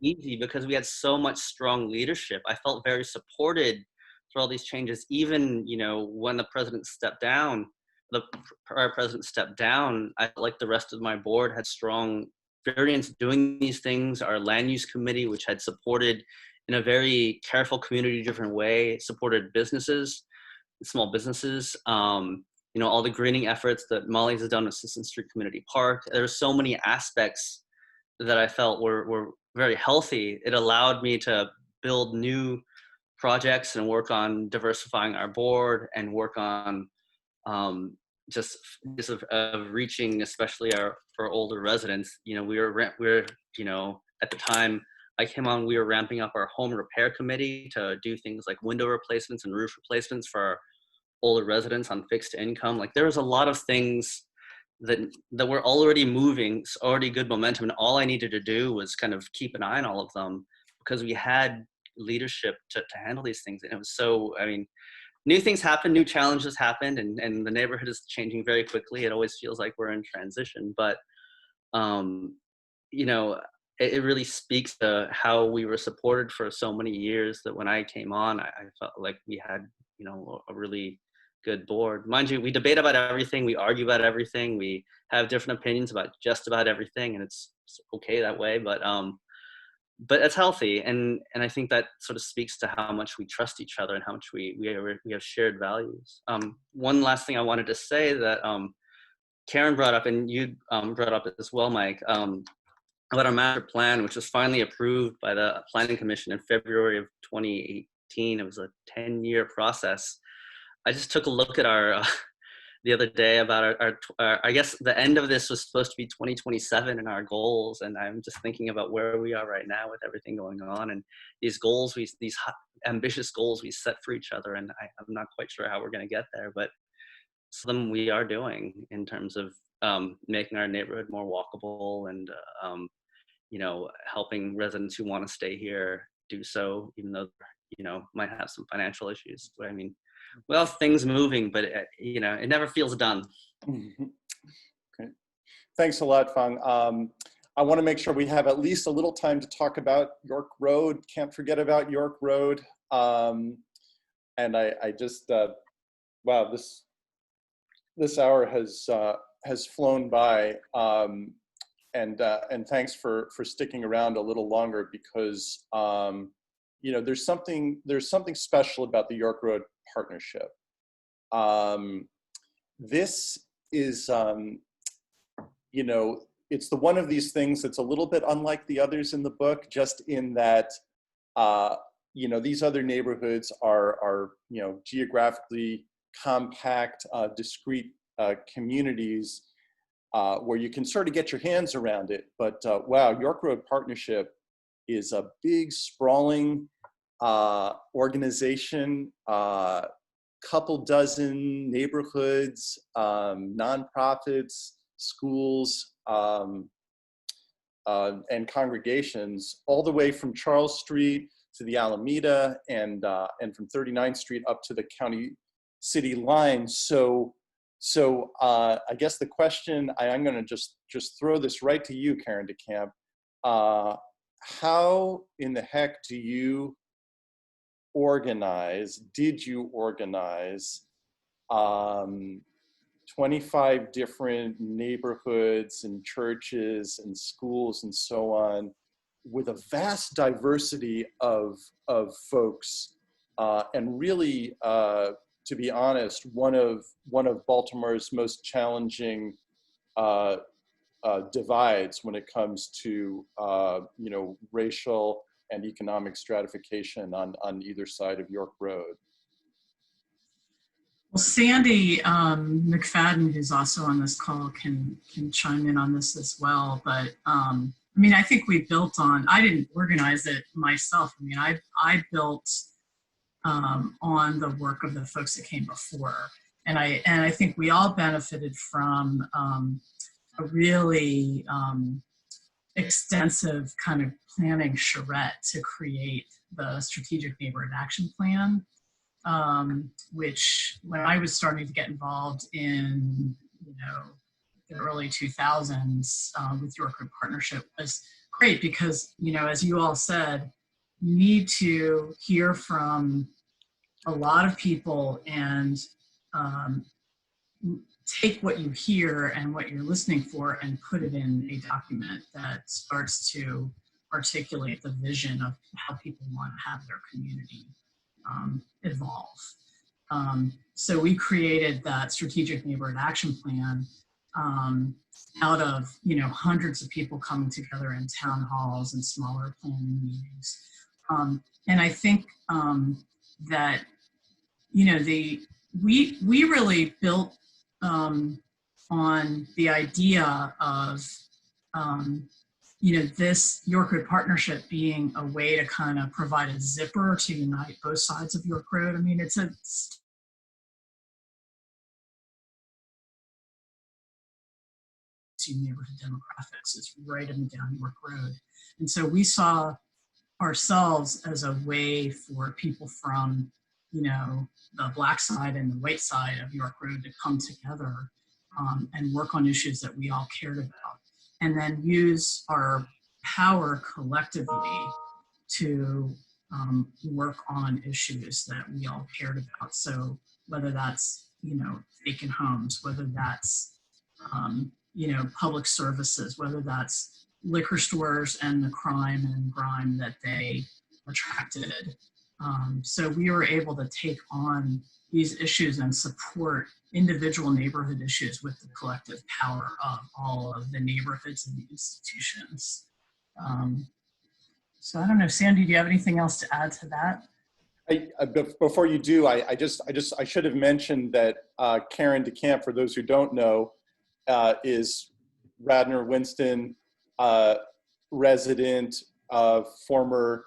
easy because we had so much strong leadership. I felt very supported through all these changes. Even when the president stepped down, the prior president stepped down, I felt like the rest of my board had strong experience doing these things. Our land use committee, which had supported in a very careful community different way, supported businesses, small businesses, all the greening efforts that Molly's has done with Sisson Street Community Park. There were so many aspects that I felt were very healthy. It allowed me to build new projects and work on diversifying our board and work on just of reaching, especially for older residents. We're at the time I came on, we were ramping up our home repair committee to do things like window replacements and roof replacements for our older residents on fixed income. Like, there was a lot of things that were already moving, already good momentum, and all I needed to do was kind of keep an eye on all of them because we had leadership to handle these things. And it was so, new things happen, new challenges happened, and the neighborhood is changing very quickly. It always feels like we're in transition, but it really speaks to how we were supported for so many years that when I came on, I felt like we had, a really good board. Mind you, we debate about everything, we argue about everything, we have different opinions about just about everything, and it's okay that way, but it's healthy, and I think that sort of speaks to how much we trust each other and how much we have shared values. One last thing I wanted to say that Karen brought up, and you brought up as well, Mike, about our master plan, which was finally approved by the Planning Commission in February of 2018. It was a 10-year process. I just took a look at our the other day about our I guess the end of this was supposed to be 2027 in our goals, and I'm just thinking about where we are right now with everything going on and these goals, these ambitious goals we set for each other, and I'm not quite sure how we're going to get there, but some of them we are doing in terms of making our neighborhood more walkable and helping residents who want to stay here do so, even though might have some financial issues. But well, things moving, but it never feels done. Okay. Thanks a lot, Phong. I want to make sure we have at least a little time to talk about York Road. Can't forget about York Road. And I just, wow, this hour has flown by. And thanks for sticking around a little longer because there's something special about the York Road partnership. This is it's the one of these things that's a little bit unlike the others in the book, just in that these other neighborhoods are geographically compact, discrete communities where you can sort of get your hands around it. But wow, York Road Partnership is a big, sprawling organization, couple dozen neighborhoods, nonprofits, schools, and congregations all the way from Charles Street to the Alameda and from 39th Street up to the county city line. So I guess the question, I'm going to just throw this right to you, Karen DeCamp. How in the heck do you did you organize 25 different neighborhoods and churches and schools and so on with a vast diversity of folks, and really, to be honest, one of Baltimore's most challenging divides when it comes to racial and economic stratification on either side of York Road? Well, Sandi McFadden, who's also on this call, can chime in on this as well. But I mean, I think we built on, I didn't organize it myself. I mean, I built on the work of the folks that came before. And I think we all benefited from a really extensive kind of planning charrette to create the Strategic Neighborhood Action Plan. Which when I was starting to get involved in, the early 2000s with York Road Partnership was great because, as you all said, you need to hear from a lot of people and take what you hear and what you're listening for and put it in a document that starts to articulate the vision of how people want to have their community evolve. So we created that Strategic Neighborhood Action Plan out of hundreds of people coming together in town halls and smaller planning meetings. And I think that we really built on the idea of this York Road Partnership being a way to kind of provide a zipper to unite both sides of York Road. I mean, it's neighborhood demographics. It's right up and down York Road. And so we saw ourselves as a way for people from, the black side and the white side of York Road to come together and work on issues that we all cared about. And then use our power collectively to work on issues that we all cared about. So whether that's, vacant homes, whether that's, public services, whether that's liquor stores and the crime and grime that they attracted. So we were able to take on these issues and support individual neighborhood issues with the collective power of all of the neighborhoods and the institutions. So I don't know, Sandi, do you have anything else to add to that? Before you do, I should have mentioned that Karen DeCamp, for those who don't know, is Radnor Winston resident, former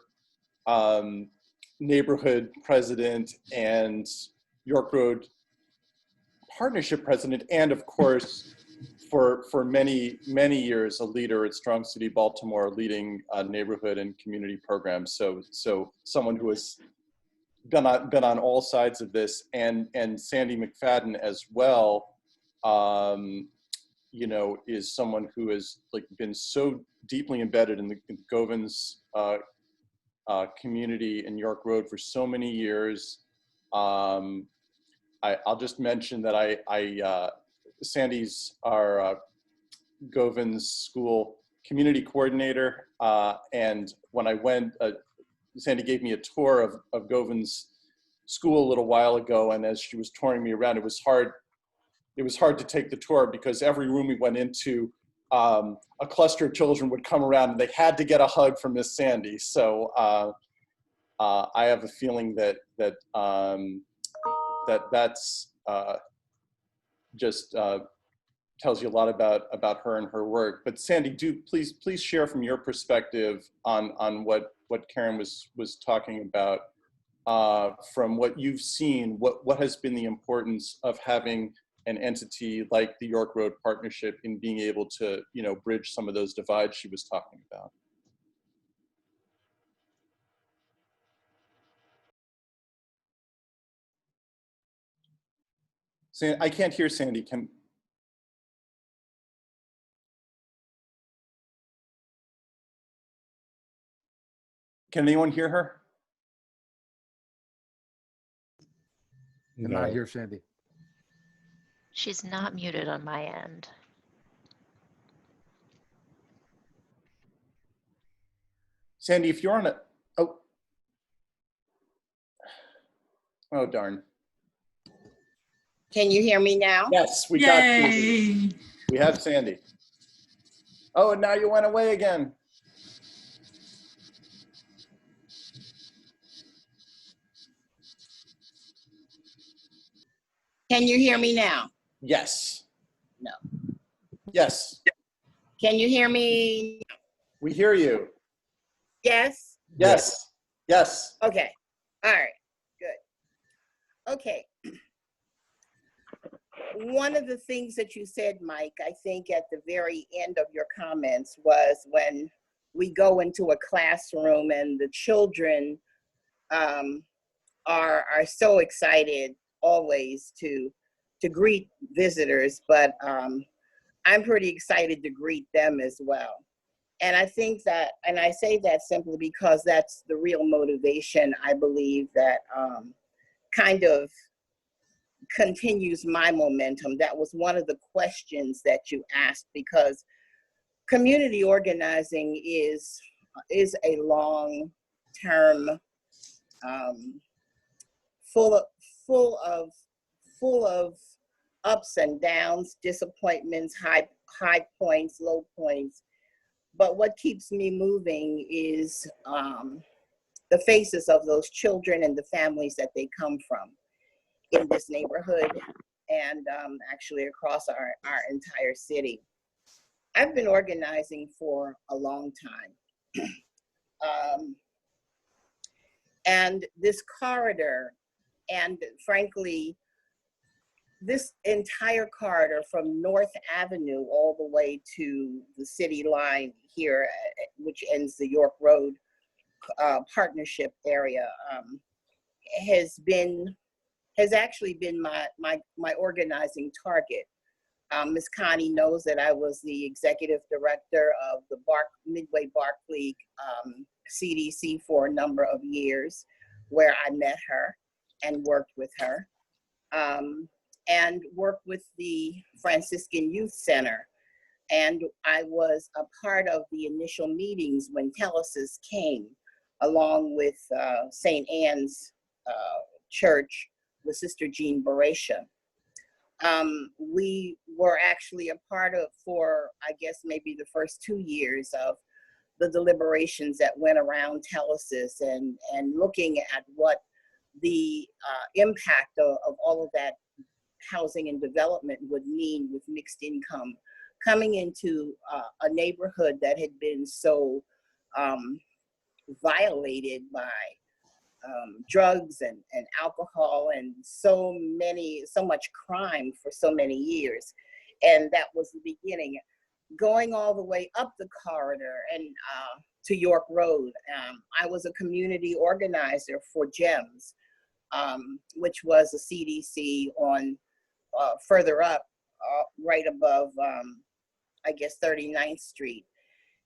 neighborhood president and York Road Partnership president, and of course, for many years, a leader at Strong City Baltimore, leading neighborhood and community programs. So someone who has been on all sides of this, and Sandi McFadden as well, is someone who has been so deeply embedded in the Govans community in York Road for so many years. I'll just mention that Sandi's our Govans school community coordinator, and when I went, Sandi gave me a tour of Govans school a little while ago, and as she was touring me around, it was hard to take the tour because every room we went into, a cluster of children would come around and they had to get a hug from Miss Sandi. So I have a feeling that's just tells you a lot about her and her work. But Sandi, please share from your perspective on what Karen was talking about, from what you've seen. What has been the importance of having an entity like the York Road Partnership in being able to, bridge some of those divides she was talking about. I can't hear Sandi. Can anyone hear her? Cannot hear Sandi. She's not muted on my end. Sandi, if you're on a, oh darn. Can you hear me now? Yes, we Yay. got Sandi. We have Sandi. Oh, and now you went away again. Can you hear me now? Yes. No. Yes. Can you hear me? We hear you. Yes? Yes. Yes. Okay. All right. Good. Okay. One of the things that you said, Mike, I think at the very end of your comments was when we go into a classroom and the children are so excited always to greet visitors, but I'm pretty excited to greet them as well. And I think that, and I say that simply because that's the real motivation, I believe, that kind of continues my momentum. That was one of the questions that you asked, because community organizing is a long-term, full of ups and downs, disappointments, high points, low points. But what keeps me moving is the faces of those children and the families that they come from in this neighborhood and actually across our entire city. I've been organizing for a long time. And this corridor, and frankly, this entire corridor from North Avenue all the way to the city line here, which ends the York Road partnership area, has actually been my organizing target. Ms. Connie knows that I was the executive director of the Midway Barclay CDC for a number of years, where I met her and worked with her, and worked with the Franciscan Youth Center. And I was a part of the initial meetings when Telesis came, along with St. Anne's Church with Sister Jean Baresha. We were actually a part of, for I guess maybe the first 2 years of the deliberations that went around Telesis, and looking at what the impact of all of that housing and development would mean with mixed income coming into a neighborhood that had been so violated by drugs and alcohol and so much crime for so many years. And that was the beginning. Going all the way up the corridor and to York Road, I was a community organizer for GEMS, which was a CDC on further up, right above, I guess, 39th Street.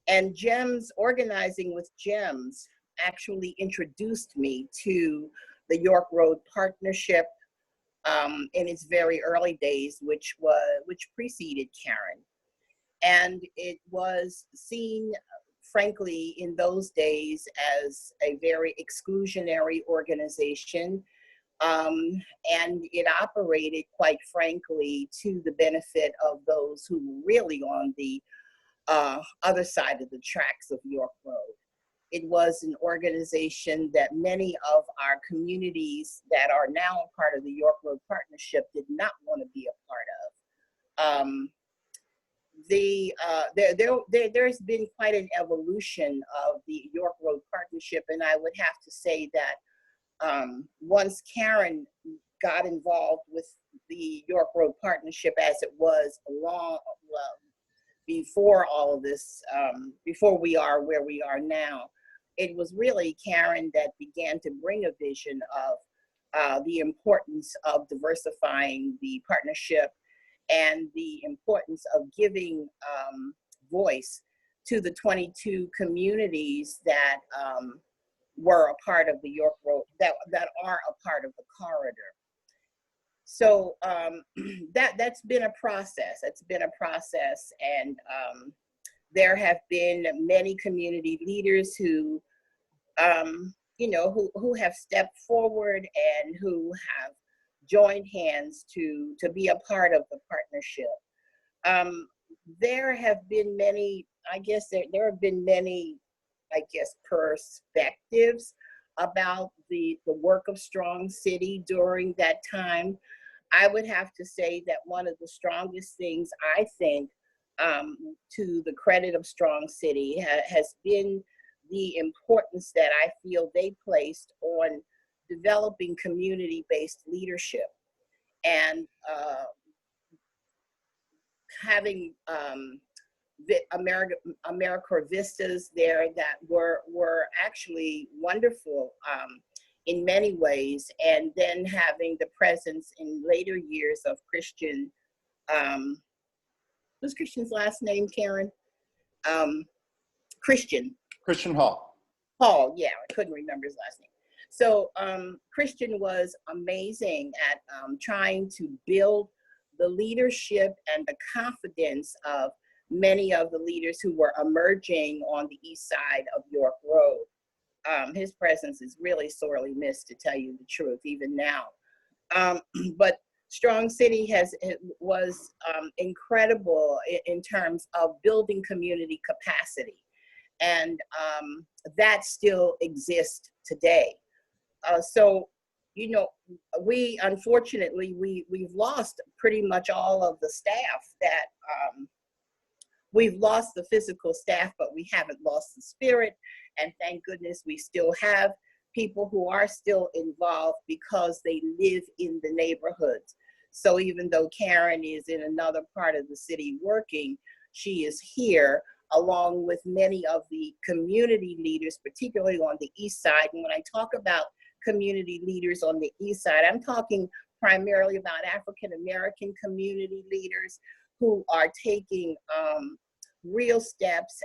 And GEMS, organizing with GEMS, actually introduced me to the York Road Partnership in its very early days, which preceded Karen. And it was seen, frankly, in those days as a very exclusionary organization. And it operated, quite frankly, to the benefit of those who were really on the other side of the tracks of York Road. It was an organization that many of our communities that are now a part of the York Road Partnership did not want to be a part of. There's been quite an evolution of the York Road Partnership, and I would have to say that once Karen got involved with the York Road Partnership as it was before all of this, before we are where we are now. It was really Karen that began to bring a vision of the importance of diversifying the partnership and the importance of giving voice to the 22 communities that were a part of the York Road, that are a part of the corridor. So that's been a process. It's been a process, and there have been many community leaders who, you know, who have stepped forward and who have joined hands to be a part of the partnership. There have been many, I guess there have been many, I guess, perspectives about the work of Strong City during that time. I would have to say that one of the strongest things, I think, to the credit of Strong City has been the importance that I feel they placed on developing community-based leadership and having AmeriCorps Vistas there that were actually wonderful in many ways, and then having the presence in later years of Christian, what's Christian's last name, Karen? Christian Hall. Hall, yeah, I couldn't remember his last name. So Christian was amazing at trying to build the leadership and the confidence of many of the leaders who were emerging on the east side of York Road. His presence is really sorely missed, to tell you the truth, even now. But Strong City was incredible in terms of building community capacity. And that still exists today. So, you know, unfortunately, we've lost pretty much all of the staff that, we've lost the physical staff, but we haven't lost the spirit. And thank goodness we still have people who are still involved because they live in the neighborhoods. So even though Karen is in another part of the city working, she is here along with many of the community leaders, particularly on the east side. And when I talk about community leaders on the east side, I'm talking primarily about African-American community leaders who are taking real steps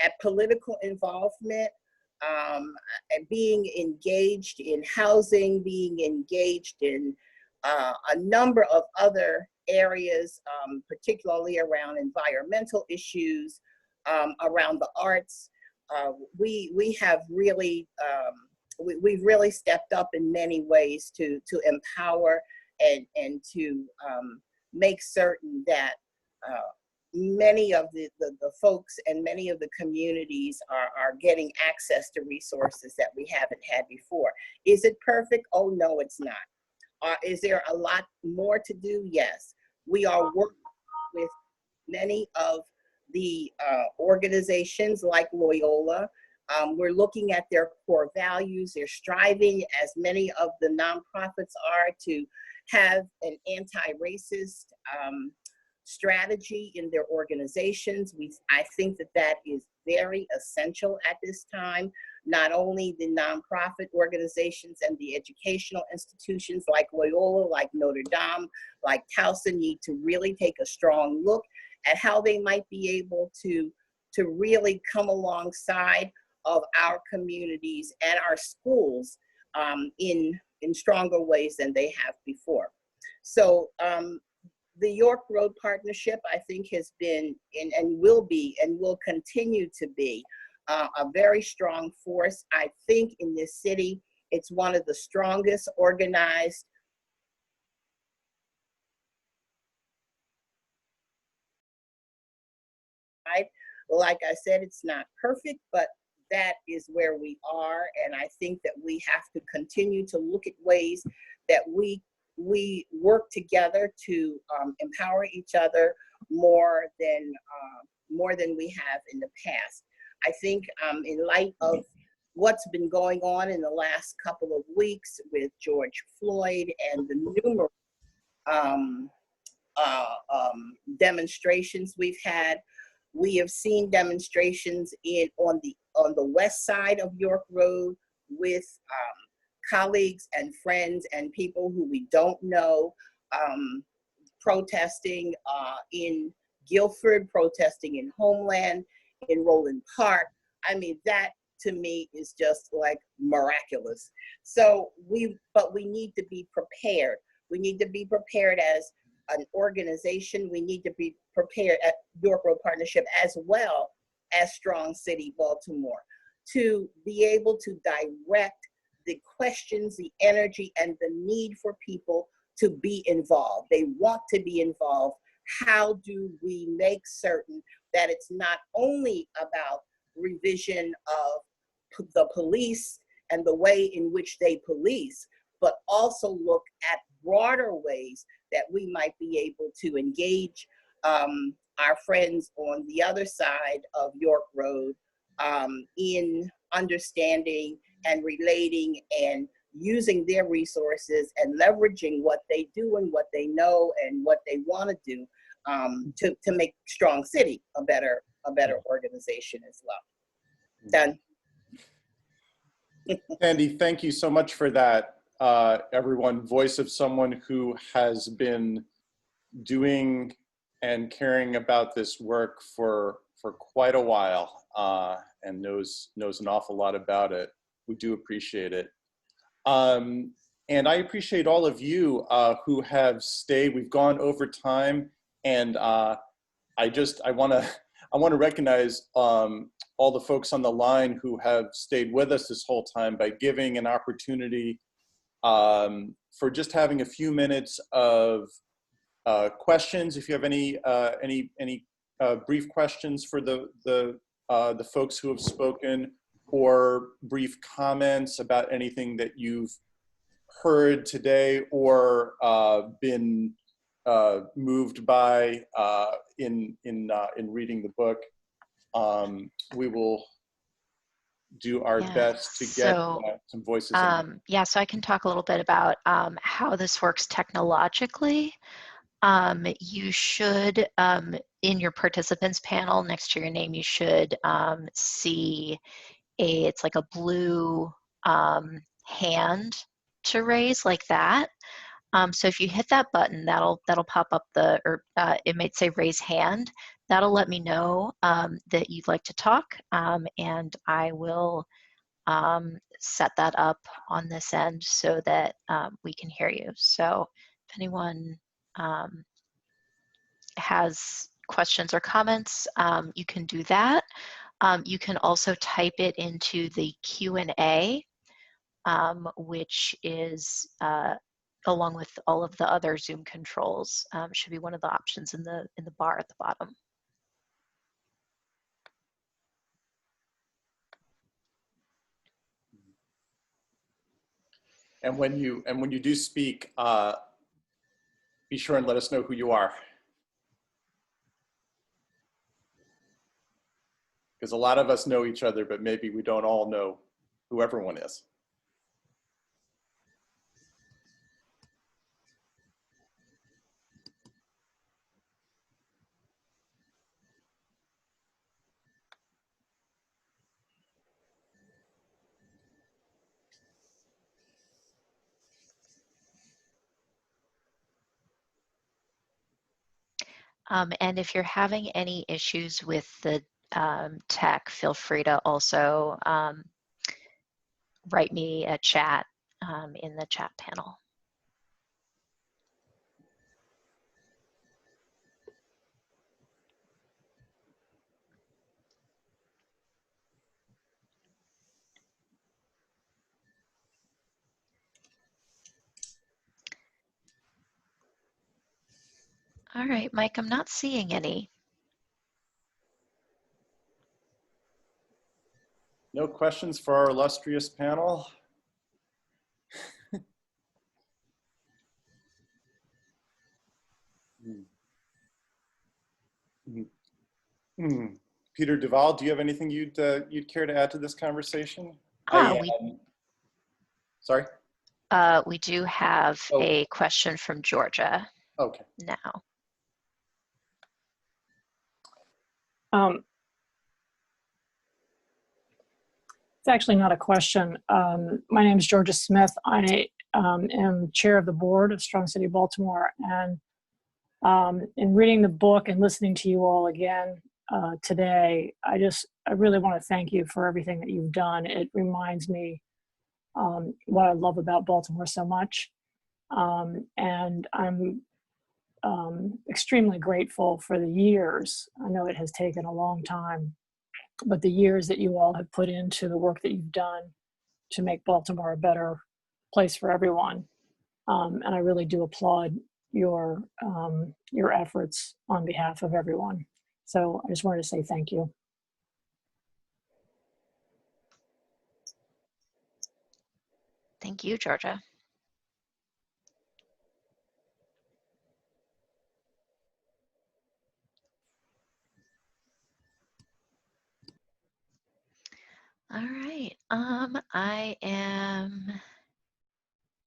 at political involvement, and being engaged in housing, being engaged in a number of other areas, particularly around environmental issues, around the arts. We have really, we've really stepped up in many ways to empower and to make certain that many of the folks and many of the communities are getting access to resources that we haven't had before. Is it perfect? Oh, no, it's not. Is there a lot more to do? Yes. We are working with many of the organizations like Loyola. We're looking at their core values. They're striving, as many of the nonprofits are, to have an anti-racist strategy in their organizations. I think that is very essential at this time. Not only the nonprofit organizations and the educational institutions like Loyola, like Notre Dame, like Towson need to really take a strong look at how they might be able to really come alongside of our communities and our schools in stronger ways than they have before. So the York Road Partnership, I think, has been and will be and will continue to be a very strong force. I think in this city, it's one of the strongest organized like I said, it's not perfect, but that is where we are. And I think that we have to continue to look at ways that we work together to empower each other more than we have in the past. I think in light of what's been going on in the last couple of weeks with George Floyd and the numerous demonstrations we've had. We have seen demonstrations on the west side of York Road with colleagues and friends and people who we don't know, protesting in Guilford, protesting in Homeland, in Roland Park. I mean, that to me is just like miraculous. So but we need to be prepared. We need to be prepared as an organization. We need to be prepared at York Road Partnership as well as Strong City Baltimore to be able to direct the questions, the energy, and the need for people to be involved. They want to be involved. How do we make certain that it's not only about revision of the police and the way in which they police, but also look at broader ways that we might be able to engage our friends on the other side of York Road in understanding and relating and using their resources and leveraging what they do and what they know and what they want to do to make Strong City a better organization as well. Done. Sandi, thank you so much for that, everyone. Voice of someone who has been doing and caring about this work for quite a while and knows an awful lot about it. We do appreciate it. And I appreciate all of you who have stayed. We've gone over time, and I want to recognize all the folks on the line who have stayed with us this whole time by giving an opportunity for just having a few minutes of questions. If you have any brief questions for the folks who have spoken, or brief comments about anything that you've heard today or been moved by in reading the book, we will do our best to get some voices. Yeah, so I can talk a little bit about how this works technologically. You should, in your participants panel next to your name, you should see it's like a blue hand to raise like that. So if you hit that button, that'll pop up it might say raise hand. That'll let me know that you'd like to talk, and I will set that up on this end so that we can hear you. So if anyone has questions or comments, you can do that. You can also type it into the Q&A, which is along with all of the other Zoom controls, should be one of the options in the bar at the bottom. And when you do speak, be sure and let us know who you are, because a lot of us know each other, but maybe we don't all know who everyone is. And if you're having any issues with the tech, feel free to also write me a chat in the chat panel. All right, Mike, I'm not seeing any. No questions for our illustrious panel? Peter Duval, do you have anything you'd care to add to this conversation? Sorry. we do have a question from Georgia Okay. now. It's actually not a question. My name is Georgia Smith. I am chair of the board of Strong City Baltimore. And in reading the book and listening to you all again today, I really want to thank you for everything that you've done. It reminds me what I love about Baltimore so much. And I'm extremely grateful for the years. I know it has taken a long time, but the years that you all have put into the work that you've done to make Baltimore a better place for everyone. And I really do applaud your efforts on behalf of everyone. So I just wanted to say thank you. Thank you, Georgia. All right, I am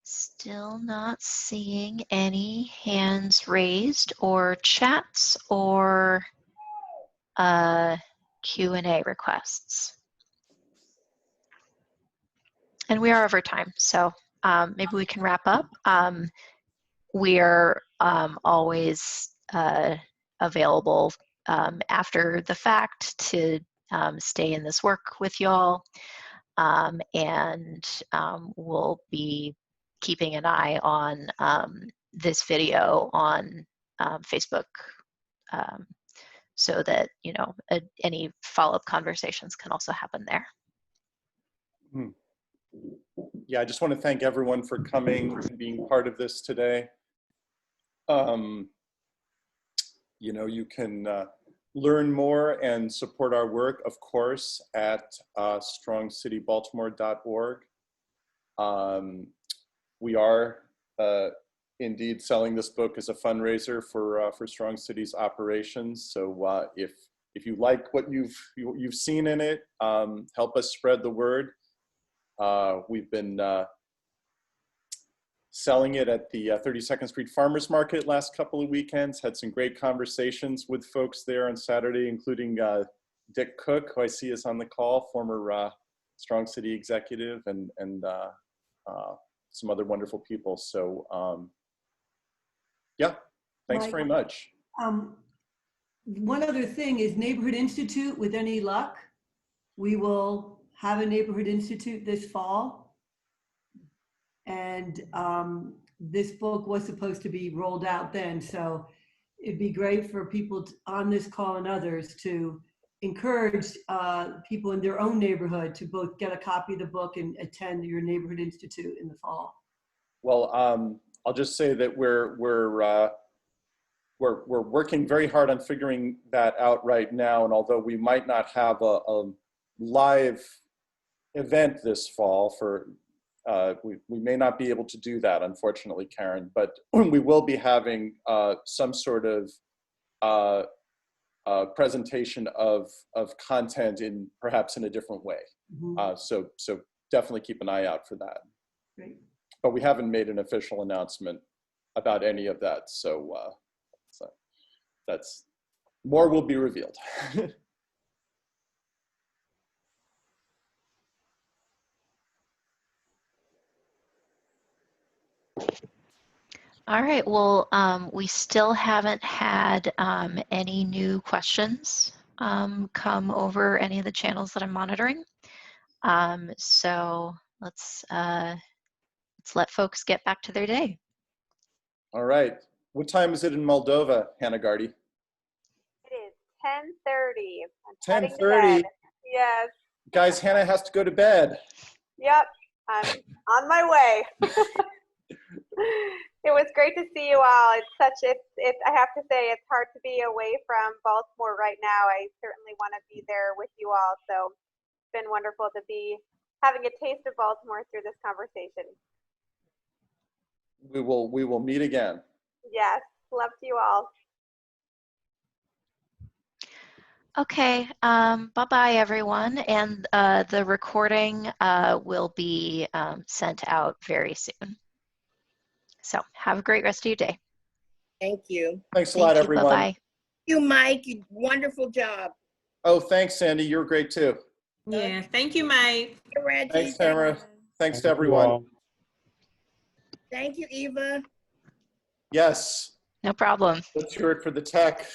still not seeing any hands raised or chats or Q&A requests. And we are over time, so maybe we can wrap up. We are always available after the fact to stay in this work with y'all, and we'll be keeping an eye on this video on Facebook, so that any follow-up conversations can also happen there. Yeah, I just want to thank everyone for coming and being part of this today. You can learn more and support our work, of course, at strongcitybaltimore.org. We are indeed selling this book as a fundraiser for Strong City's operations. So if you like what you've seen in it, help us spread the word. We've been selling it at the 32nd Street Farmers Market last couple of weekends, had some great conversations with folks there on Saturday, including Dick Cook, who I see is on the call, former Strong City executive, and some other wonderful people. So yeah, thanks very much. One other thing is Neighborhood Institute, with any luck, we will have a Neighborhood Institute this fall. And this book was supposed to be rolled out then. So it'd be great for people on this call and others to encourage people in their own neighborhood to both get a copy of the book and attend your Neighborhood Institute in the fall. Well, I'll just say that we're working very hard on figuring that out right now. And although we might not have a live event this fall we may not be able to do that, unfortunately, Karen, but we will be having some sort of presentation of content perhaps in a different way. Mm-hmm. So definitely keep an eye out for that. Great. But we haven't made an official announcement about any of that. So that's more will be revealed. All right, well, we still haven't had any new questions come over any of the channels that I'm monitoring. So let's let folks get back to their day. All right. What time is it in Moldova, Hannah Gardi? It is 10:30. 10:30? Yes. Guys, Hannah has to go to bed. Yep, I'm on my way. It was great to see you all. I have to say, it's hard to be away from Baltimore right now. I certainly want to be there with you all. So it's been wonderful to be having a taste of Baltimore through this conversation. We will meet again. Yes, love to you all. Okay, bye-bye everyone. And the recording will be sent out very soon. So have a great rest of your day. Thank you. Thanks a lot, everyone. Bye-bye. You, Mike. Wonderful job. Oh, thanks, Sandy. You're great too. Yeah, thank you, Mike. Reggie. Thanks, Tamara. Thanks to Thank you everyone. all. Thank you, Eva. Yes. No problem. Let's hear it for the tech.